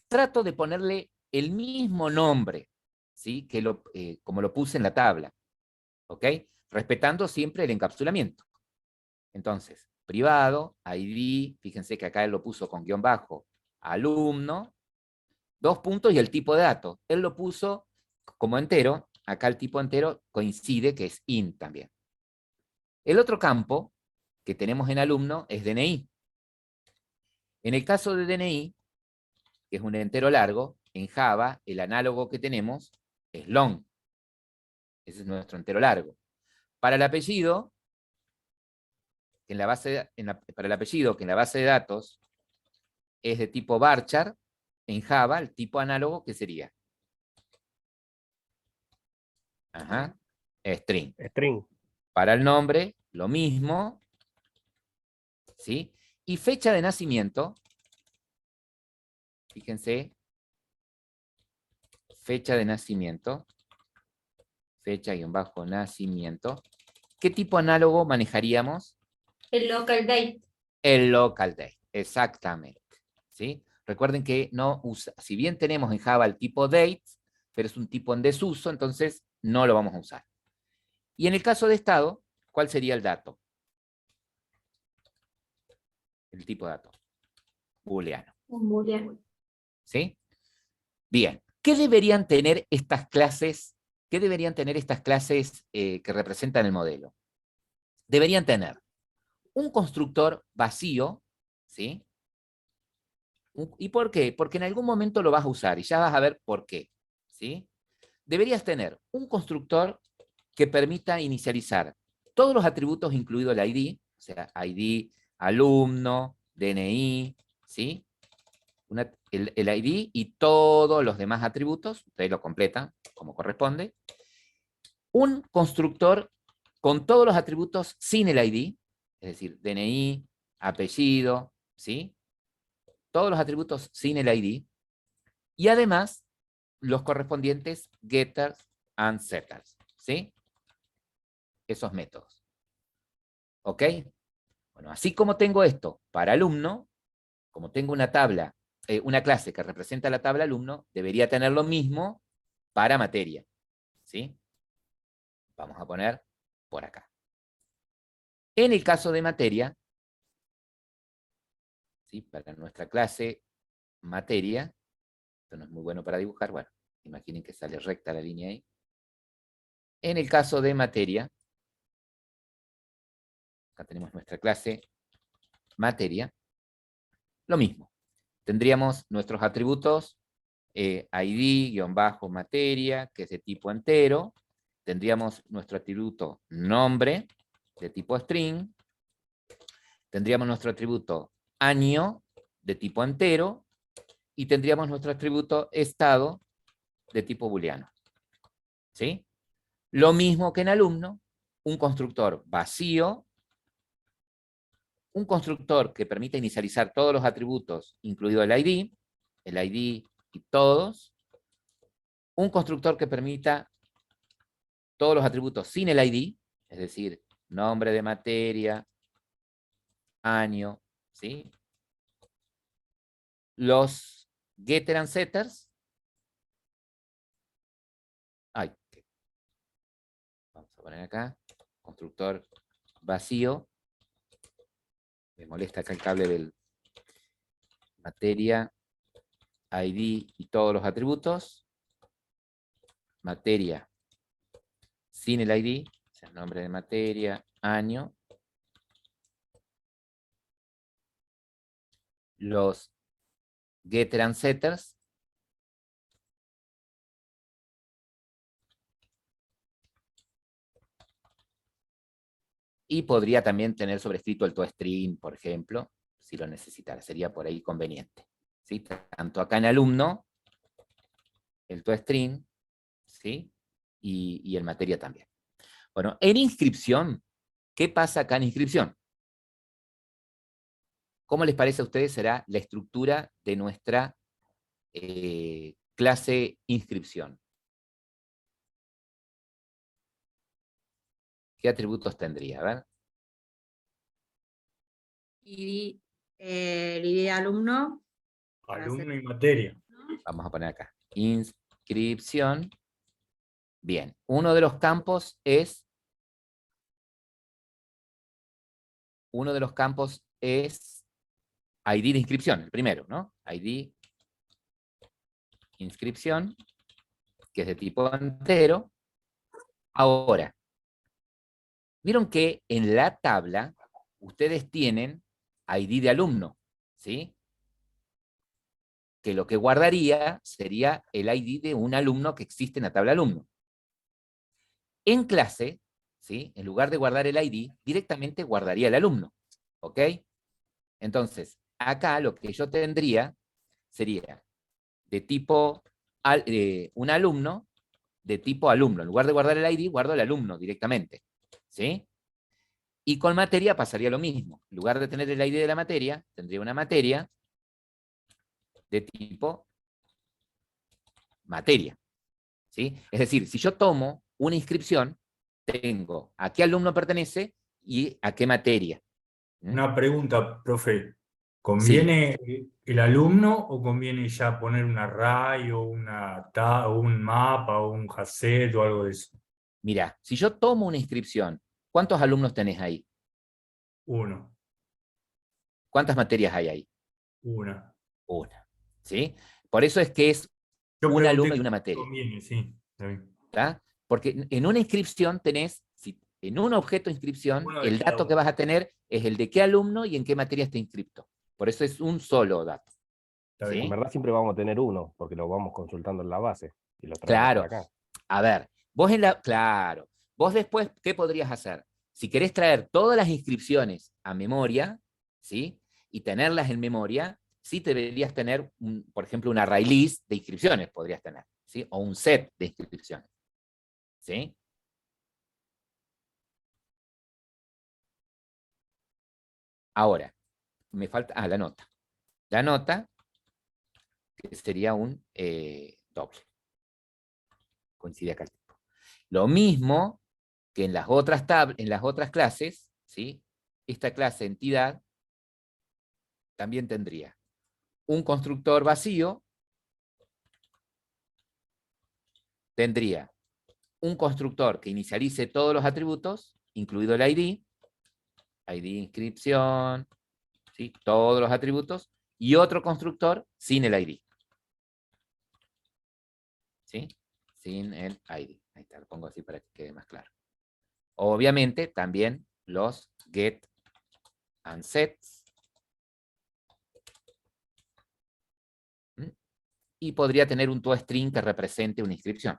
Trato de ponerle el mismo nombre, ¿sí?, que como lo puse en la tabla, ¿ok? Respetando siempre el encapsulamiento. Entonces, privado, ID, fíjense que acá él lo puso con guión bajo, alumno, 2 puntos y el tipo de dato. Él lo puso como entero, acá el tipo entero coincide que es int también. El otro campo que tenemos en alumno es DNI. En el caso de DNI, que es un entero largo, en Java el análogo que tenemos es long. Ese es nuestro entero largo. Para el apellido, que en la base, para el apellido que en la base de datos es de tipo varchar, en Java el tipo análogo que sería string. String. Para el nombre, lo mismo, ¿sí? Y fecha de nacimiento, fíjense, fecha de nacimiento, fecha-nacimiento. ¿Qué tipo análogo manejaríamos? El local date. El local date, exactamente. ¿Sí? Recuerden que no usa, si bien tenemos en Java el tipo date, pero es un tipo en desuso, entonces no lo vamos a usar. Y en el caso de estado, ¿cuál sería el dato? El tipo de dato. Booleano. Un booleano. ¿Sí? Bien. ¿Qué deberían tener estas clases? ¿Qué deberían tener estas clases que representan el modelo? Deberían tener un constructor vacío, ¿sí? ¿Y por qué? Porque en algún momento lo vas a usar y ya vas a ver por qué, ¿sí? Deberías tener un constructor que permita inicializar todos los atributos, incluido el ID, o sea, ID, alumno, DNI, ¿sí? El ID y todos los demás atributos, ustedes lo completan como corresponde. Un constructor con todos los atributos sin el ID, es decir, DNI, apellido, ¿sí? Todos los atributos sin el ID. Y además, los correspondientes getters and setters, ¿sí? Esos métodos. ¿Ok? Bueno, así como tengo esto para alumno, como tengo una tabla, una clase que representa la tabla alumno, debería tener lo mismo para materia, ¿sí? Vamos a poner por acá. En el caso de materia, ¿sí? Para nuestra clase materia, esto no es muy bueno para dibujar, bueno, imaginen que sale recta la línea ahí. En el caso de materia, acá tenemos nuestra clase materia, lo mismo. Tendríamos nuestros atributos ID-materia, que es de tipo entero. Tendríamos nuestro atributo nombre, de tipo string. Tendríamos nuestro atributo año, de tipo entero. Y tendríamos nuestro atributo estado, de tipo booleano. ¿Sí? Lo mismo que en alumno, un constructor vacío, un constructor que permite inicializar todos los atributos, incluido el ID y todos, un constructor que permita todos los atributos sin el ID, es decir, nombre de materia, año, ¿sí? Los getter and setters, vamos a poner acá, constructor vacío, me molesta acá el cable del materia, ID y todos los atributos, materia sin el ID, o sea, nombre de materia, año, los getter and setters, y podría también tener sobrescrito el toString, por ejemplo, si lo necesitara, sería por ahí conveniente. ¿Sí? Tanto acá en alumno, el toString, ¿sí? Y el materia también. Bueno, en inscripción, ¿qué pasa acá en inscripción? ¿Cómo les parece a ustedes será la estructura de nuestra clase inscripción? ¿Qué atributos tendría? A ver. Y el ID de alumno. Alumno y materia. Vamos a poner acá. Inscripción. Bien. Uno de los campos es uno de los campos es ID de inscripción, el primero, ¿no? ID inscripción, que es de tipo entero. Ahora, vieron que en la tabla ustedes tienen ID de alumno, ¿sí? Que lo que guardaría sería el ID de un alumno que existe en la tabla alumno. En clase, ¿sí? En lugar de guardar el ID, directamente guardaría el alumno, ¿ok? Entonces, acá lo que yo tendría sería de tipo un alumno de tipo alumno. En lugar de guardar el ID, guardo el alumno directamente, ¿sí? Y con materia pasaría lo mismo. En lugar de tener el ID de la materia, tendría una materia de tipo materia, ¿sí? Es decir, si yo tomo una inscripción, tengo a qué alumno pertenece y a qué materia. Una pregunta, profe. Sí. ¿Conviene el alumno o conviene ya poner un array o o un mapa o un hasset o algo de eso? Mira, si yo tomo una inscripción, ¿cuántos alumnos tenés ahí? Uno, ¿Cuántas materias hay ahí? una. Una, ¿sí? Por eso es que es Yo un pregunté alumno y que una materia, conviene, sí. Está bien. ¿tá? Porque en una inscripción tenés, en un objeto de inscripción, Uno de el cada dato uno. que vas a tener es el de qué alumno y en qué materia está inscripto. Por eso es un solo dato. Está ¿Sí? bien. En verdad siempre vamos a tener uno, porque lo vamos consultando en la base y lo traemos Claro. para acá. A ver, vos claro, vos después, ¿qué podrías hacer? Si querés traer todas las inscripciones a memoria, ¿sí? Y tenerlas en memoria, sí deberías tener, por ejemplo, un array list de inscripciones, podrías tener, ¿sí? O un set de inscripciones, ¿sí? Ahora, me falta, la nota. La nota, que sería un doble. Coincide acá el tipo. Lo mismo que en las otras clases, ¿sí? Esta clase entidad también tendría un constructor vacío, tendría un constructor que inicialice todos los atributos, incluido el ID inscripción, ¿sí? Todos los atributos, y otro constructor sin el ID. ¿Sí? Sin el ID. Ahí está, lo pongo así para que quede más claro. Obviamente, también los get and sets. Y podría tener un toString que represente una inscripción.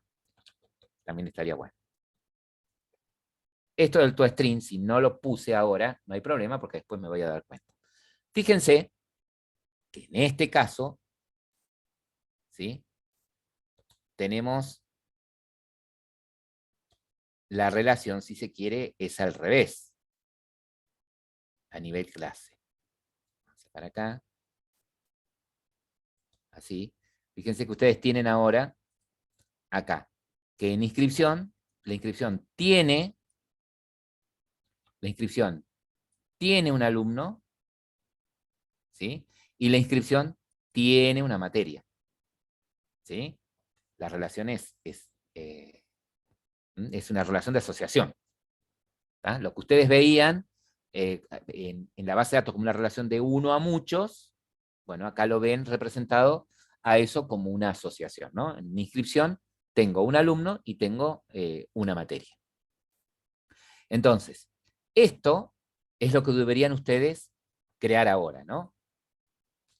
También estaría bueno. Esto del toString, si no lo puse ahora, no hay problema porque después me voy a dar cuenta. Fíjense que en este caso, ¿sí? Tenemos la relación, si se quiere, es al revés. A nivel clase. Vamos a sacar acá. Así. Fíjense que ustedes tienen ahora, acá, que en inscripción, la inscripción tiene un alumno, ¿sí? Y la inscripción tiene una materia, ¿sí? La relación es una relación de asociación. ¿Tá? Lo que ustedes veían en la base de datos como una relación de uno a muchos, bueno, acá lo ven representado a eso como una asociación, ¿no? En mi inscripción tengo un alumno y tengo una materia. Entonces, esto es lo que deberían ustedes crear ahora, ¿no?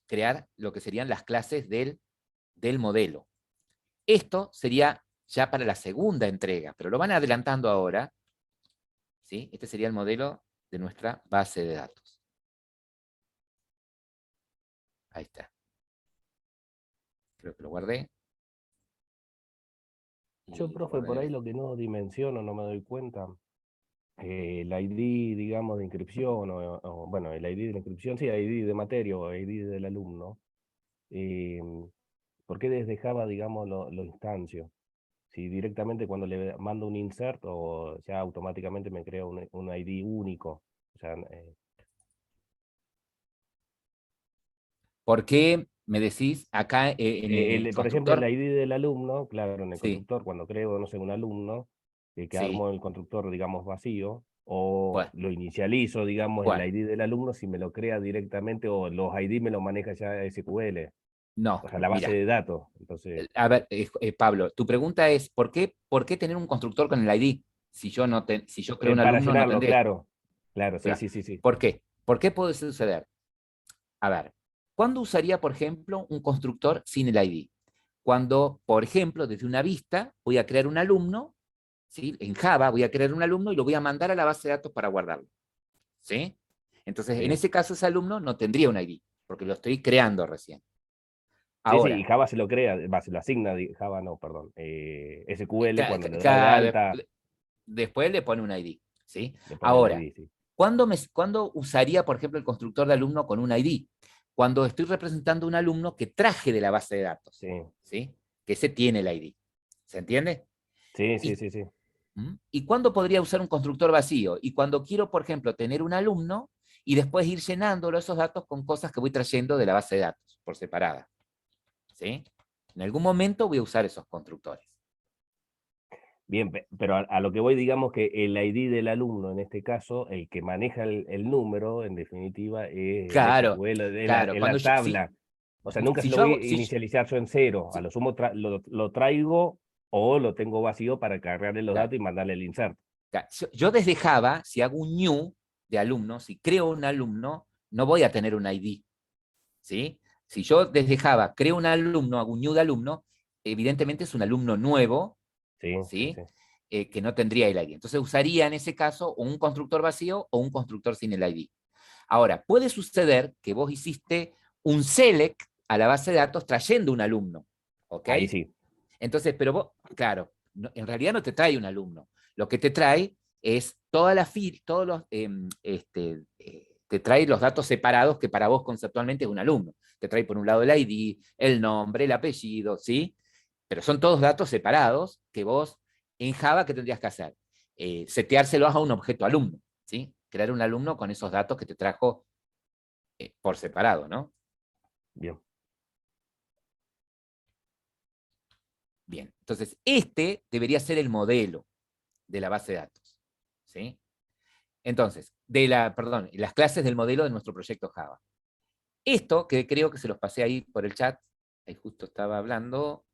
Crear lo que serían las clases del modelo. Esto sería ya para la segunda entrega, pero lo van adelantando ahora, ¿sí? Este sería el modelo de nuestra base de datos. Ahí está. Creo que lo guardé. Yo, Y profe, por ahí guardé. lo que no dimensiono, no me doy cuenta, el ID, digamos, de inscripción, bueno, el ID de la inscripción, sí, ID de materia o ID del alumno, eh, ¿por qué les dejaba, digamos, lo instancio? Si directamente cuando le mando un insert o ya automáticamente me crea un ID único. O sea, ¿Por qué me decís acá en el por ejemplo, el constructor? ID del alumno, claro, en el Sí, constructor, cuando creo, no sé, un alumno, que sí, armo el constructor, digamos, vacío, o Bueno. lo inicializo, digamos, Bueno. el ID del alumno, si me lo crea directamente, o los ID me lo maneja ya SQL, No, o sea, la base mira. de datos. Entonces, A ver, Pablo, tu pregunta es, ¿por qué tener un constructor con el ID? Si yo, si yo creo un para alumno, no llenarlo, tendría. claro. Claro, sí, Claro. sí, sí, sí. ¿Por qué? ¿Por qué puede suceder? A ver, ¿cuándo usaría, por ejemplo, un constructor sin el ID? Cuando, por ejemplo, desde una vista voy a crear un alumno, ¿sí? En Java voy a crear un alumno y lo voy a mandar a la base de datos para guardarlo. ¿Sí? Entonces, en Sí. ese caso, ese alumno no tendría un ID, porque lo estoy creando recién. Sí, sí, Ahora, y Java se lo crea, se lo asigna, Java no, perdón, SQL cuando le da de cada, alta, después le pone un ID. ¿Sí? le pone el Ahora, ID, sí. ¿cuándo usaría, por ejemplo, el constructor de alumno con un ID? Cuando estoy representando un alumno que traje de la base de datos. Sí, ¿Sí? Que ese tiene el ID. ¿Se entiende? sí, Y, sí, sí, sí. ¿Y cuándo podría usar un constructor vacío? Y cuando quiero, por ejemplo, tener un alumno y después ir llenándolo esos datos con cosas que voy trayendo de la base de datos por separada. ¿Sí? En algún momento voy a usar esos constructores. Bien, pero a lo que voy, digamos que el ID del alumno, en este caso, el que maneja el número, en definitiva, es el Claro, SQL de claro. en Cuando la yo, tabla. O sea, nunca si se lo yo voy hago, a inicializar yo en cero. A lo sumo lo traigo o lo tengo vacío para cargarle los claro, datos y mandarle el insert. yo desde Java, si hago un new de alumno, si creo un alumno, no voy a tener un ID. ¿Sí? Si yo desde Java creo un alumno, hago un new de alumno, evidentemente es un alumno nuevo, Sí, sí, ¿sí? sí. Que no tendría el ID. Entonces usaría en ese caso o un constructor vacío o un constructor sin el ID. Ahora, puede suceder que vos hiciste un select a la base de datos trayendo un alumno, ¿ok? Ahí sí. Entonces, pero vos, claro, en realidad no te trae un alumno. Lo que te trae es toda la todos los, te trae los datos separados que para vos conceptualmente es un alumno. Te trae por un lado el ID, el nombre, el apellido, ¿sí? Pero son todos datos separados que vos en Java, ¿qué tendrías que hacer? Seteárselos a un objeto alumno, ¿sí? Crear un alumno con esos datos que te trajo por separado, ¿no? Bien. Bien, entonces este debería ser el modelo de la base de datos, ¿sí? Entonces, perdón, las clases del modelo de nuestro proyecto Java. Esto, que creo que se los pasé ahí por el chat, ahí justo estaba hablando,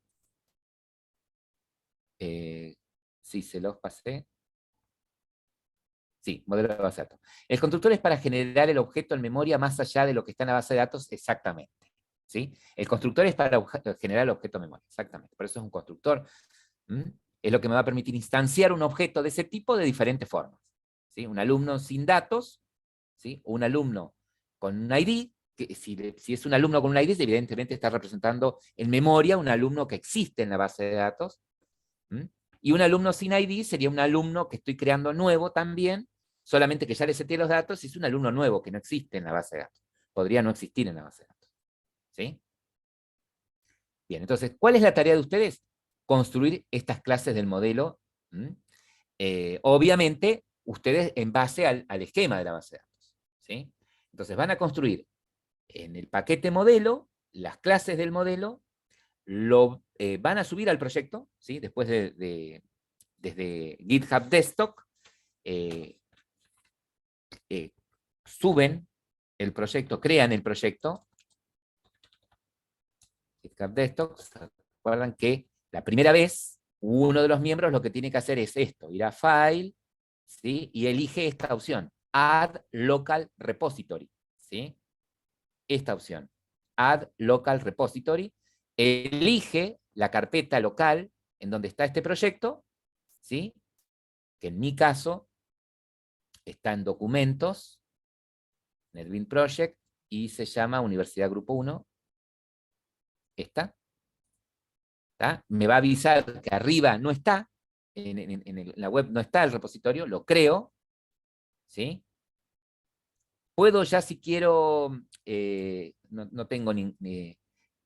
sí, se los pasé. Sí, modelo de base de datos. El constructor es para generar el objeto en memoria más allá de lo que está en la base de datos, exactamente. ¿Sí? El constructor es para generar el objeto en memoria, exactamente. Por eso es un constructor. Es lo que me va a permitir instanciar un objeto de ese tipo de diferentes formas. ¿Sí? Un alumno sin datos, ¿sí? Un alumno con un ID, que si es un alumno con un ID, evidentemente está representando en memoria un alumno que existe en la base de datos. Y un alumno sin ID sería un alumno que estoy creando nuevo también, solamente que ya le seteé los datos y es un alumno nuevo que no existe en la base de datos. Podría no existir en la base de datos. ¿Sí? Bien, entonces, ¿cuál es la tarea de ustedes? Construir estas clases del modelo. Obviamente, ustedes en base al esquema de la base de datos. ¿Sí? Entonces, van a construir en el paquete modelo las clases del modelo, lo van a subir al proyecto, ¿sí? Después desde GitHub Desktop, suben el proyecto, crean el proyecto, GitHub Desktop, ¿se acuerdan que la primera vez uno de los miembros lo que tiene que hacer es esto, ir a File, ¿sí? Y elige esta opción, Add Local Repository, ¿sí? Esta opción, Add Local Repository, elige la carpeta local en donde está este proyecto, ¿sí? Que en mi caso está en documentos, NetBeans Project, y se llama Universidad Grupo 1. Esta. ¿Tá? Me va a avisar que arriba no está, en la web no está el repositorio, lo creo, ¿sí? Puedo ya si quiero, no tengo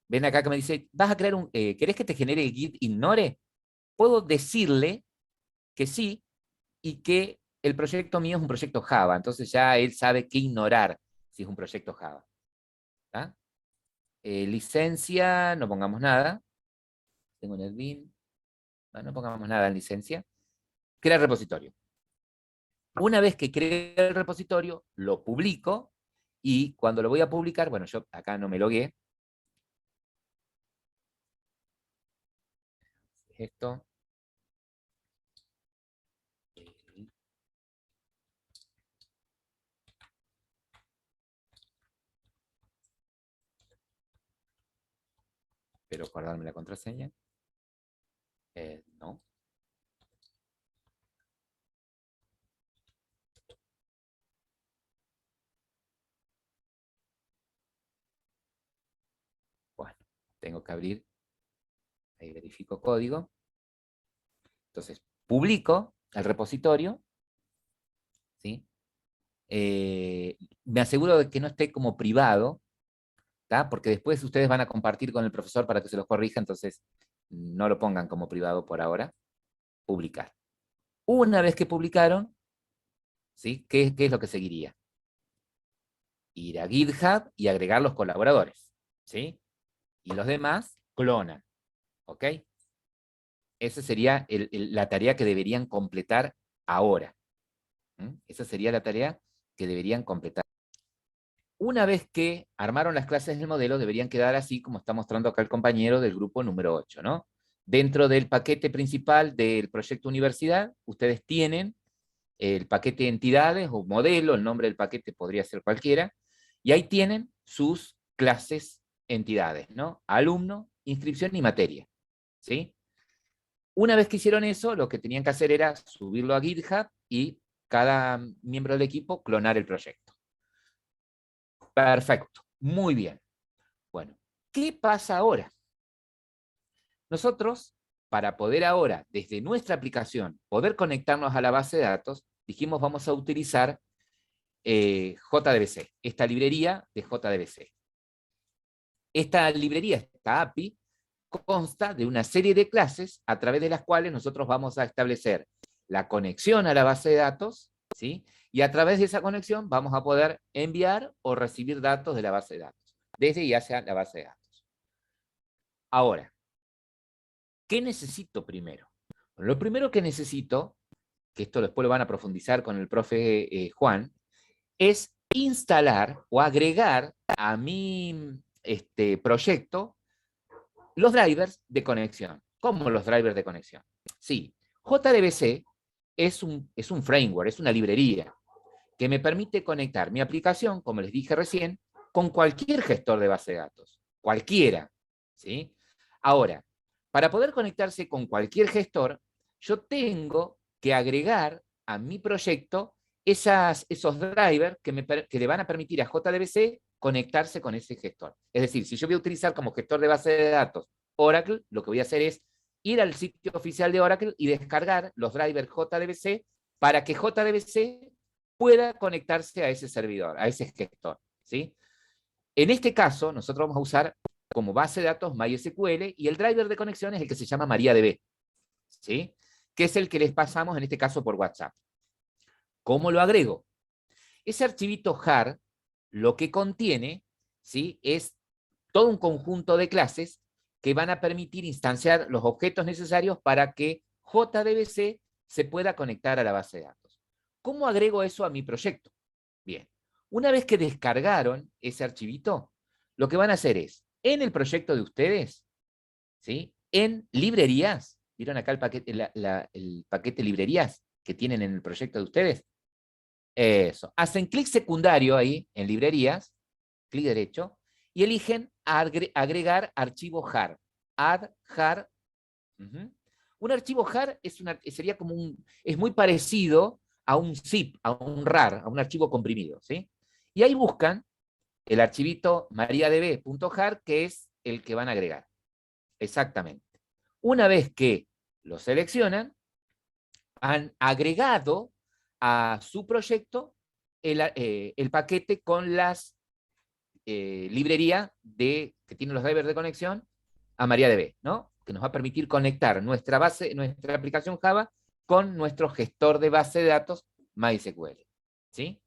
ven acá que me dice, vas a crear ¿querés que te genere git ignore? Puedo decirle que sí y que el proyecto mío es un proyecto Java, entonces ya él sabe qué ignorar si es un proyecto Java. ¿Tá? Licencia, no pongamos nada. Tengo NetBeans. No pongamos nada en licencia. Crear repositorio. Una vez que creé el repositorio, lo publico, y cuando lo voy a publicar, bueno, yo acá no me logué. Esto. Espero acordarme la contraseña. No. Bueno, tengo que abrir. Ahí verifico código. Entonces, publico el repositorio. ¿Sí? Me aseguro de que no esté como privado, ¿tá? Porque después ustedes van a compartir con el profesor para que se los corrija, entonces no lo pongan como privado por ahora. Publicar. Una vez que publicaron, ¿sí? ¿Qué es lo que seguiría? Ir a GitHub y agregar los colaboradores, ¿sí? Y los demás clonan, ¿ok? Esa sería la tarea que deberían completar ahora. Esa sería la tarea que deberían completar. Una vez que armaron las clases del modelo, deberían quedar así como está mostrando acá el compañero del grupo número 8, ¿no? Dentro del paquete principal del proyecto universidad, ustedes tienen el paquete de entidades o modelo, el nombre del paquete podría ser cualquiera, y ahí tienen sus clases entidades, ¿no? Alumno, inscripción y materia, ¿sí? Una vez que hicieron eso, lo que tenían que hacer era subirlo a GitHub y cada miembro del equipo clonar el proyecto. Perfecto, muy bien. Bueno, ¿qué pasa ahora? Nosotros, para poder ahora, desde nuestra aplicación, poder conectarnos a la base de datos, dijimos vamos a utilizar JDBC, esta librería de JDBC. Esta librería, esta API, consta de una serie de clases a través de las cuales nosotros vamos a establecer la conexión a la base de datos, ¿sí? Y a través de esa conexión vamos a poder enviar o recibir datos de la base de datos, desde y hacia la base de datos. Ahora, ¿qué necesito primero? Bueno, lo primero que necesito, que esto después lo van a profundizar con el profe Juan, es instalar o agregar a mi proyecto los drivers de conexión. ¿Cómo los drivers de conexión? Sí, JDBC es un framework, es una librería que me permite conectar mi aplicación, como les dije recién, con cualquier gestor de base de datos. Cualquiera. ¿Sí? Ahora, para poder conectarse con cualquier gestor, yo tengo que agregar a mi proyecto esos drivers que le van a permitir a JDBC conectarse con ese gestor. Es decir, si yo voy a utilizar como gestor de base de datos Oracle, lo que voy a hacer es ir al sitio oficial de Oracle y descargar los drivers JDBC para que JDBC pueda conectarse a ese servidor, a ese gestor, ¿sí? En este caso, nosotros vamos a usar como base de datos MySQL y el driver de conexión es el que se llama MariaDB, ¿sí? Que es el que les pasamos en este caso por WhatsApp. ¿Cómo lo agrego? Ese archivito jar lo que contiene, ¿sí? Es todo un conjunto de clases que van a permitir instanciar los objetos necesarios para que JDBC se pueda conectar a la base de datos. ¿Cómo agrego eso a mi proyecto? Bien, una vez que descargaron ese archivito, lo que van a hacer es, en el proyecto de ustedes, ¿sí? En librerías, ¿vieron acá el paquete librerías que tienen en el proyecto de ustedes? Eso, hacen clic secundario ahí, en librerías, clic derecho, y eligen agregar archivo jar. Add jar. Un archivo jar sería como es muy parecido a un zip, a un RAR, a un archivo comprimido, ¿sí? Y ahí buscan el archivito mariadb.jar, que es el que van a agregar. Exactamente. Una vez que lo seleccionan, han agregado a su proyecto el paquete con las librerías que tienen los drivers de conexión a MariaDB, ¿no? Que nos va a permitir conectar nuestra aplicación Java con nuestro gestor de base de datos MySQL, ¿sí?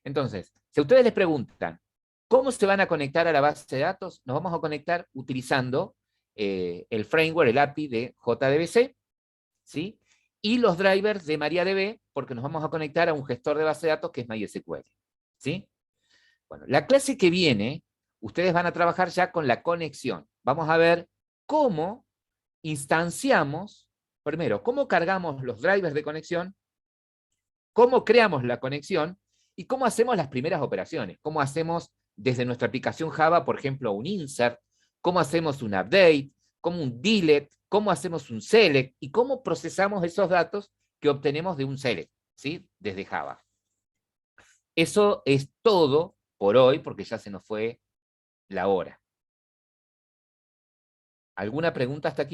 Entonces, si a ustedes les preguntan, ¿cómo se van a conectar a la base de datos? Nos vamos a conectar utilizando el framework, el API de JDBC, ¿sí? Y los drivers de MariaDB porque nos vamos a conectar a un gestor de base de datos que es MySQL. ¿Sí? Bueno, la clase que viene, ustedes van a trabajar ya con la conexión. Vamos a ver cómo instanciamos, primero, cómo cargamos los drivers de conexión, cómo creamos la conexión y cómo hacemos las primeras operaciones. Cómo hacemos desde nuestra aplicación Java, por ejemplo, un insert, cómo hacemos un update, cómo un delete, cómo hacemos un select y cómo procesamos esos datos que obtenemos de un select, ¿sí? Desde Java. Eso es todo por hoy, porque ya se nos fue la hora. ¿Alguna pregunta hasta aquí?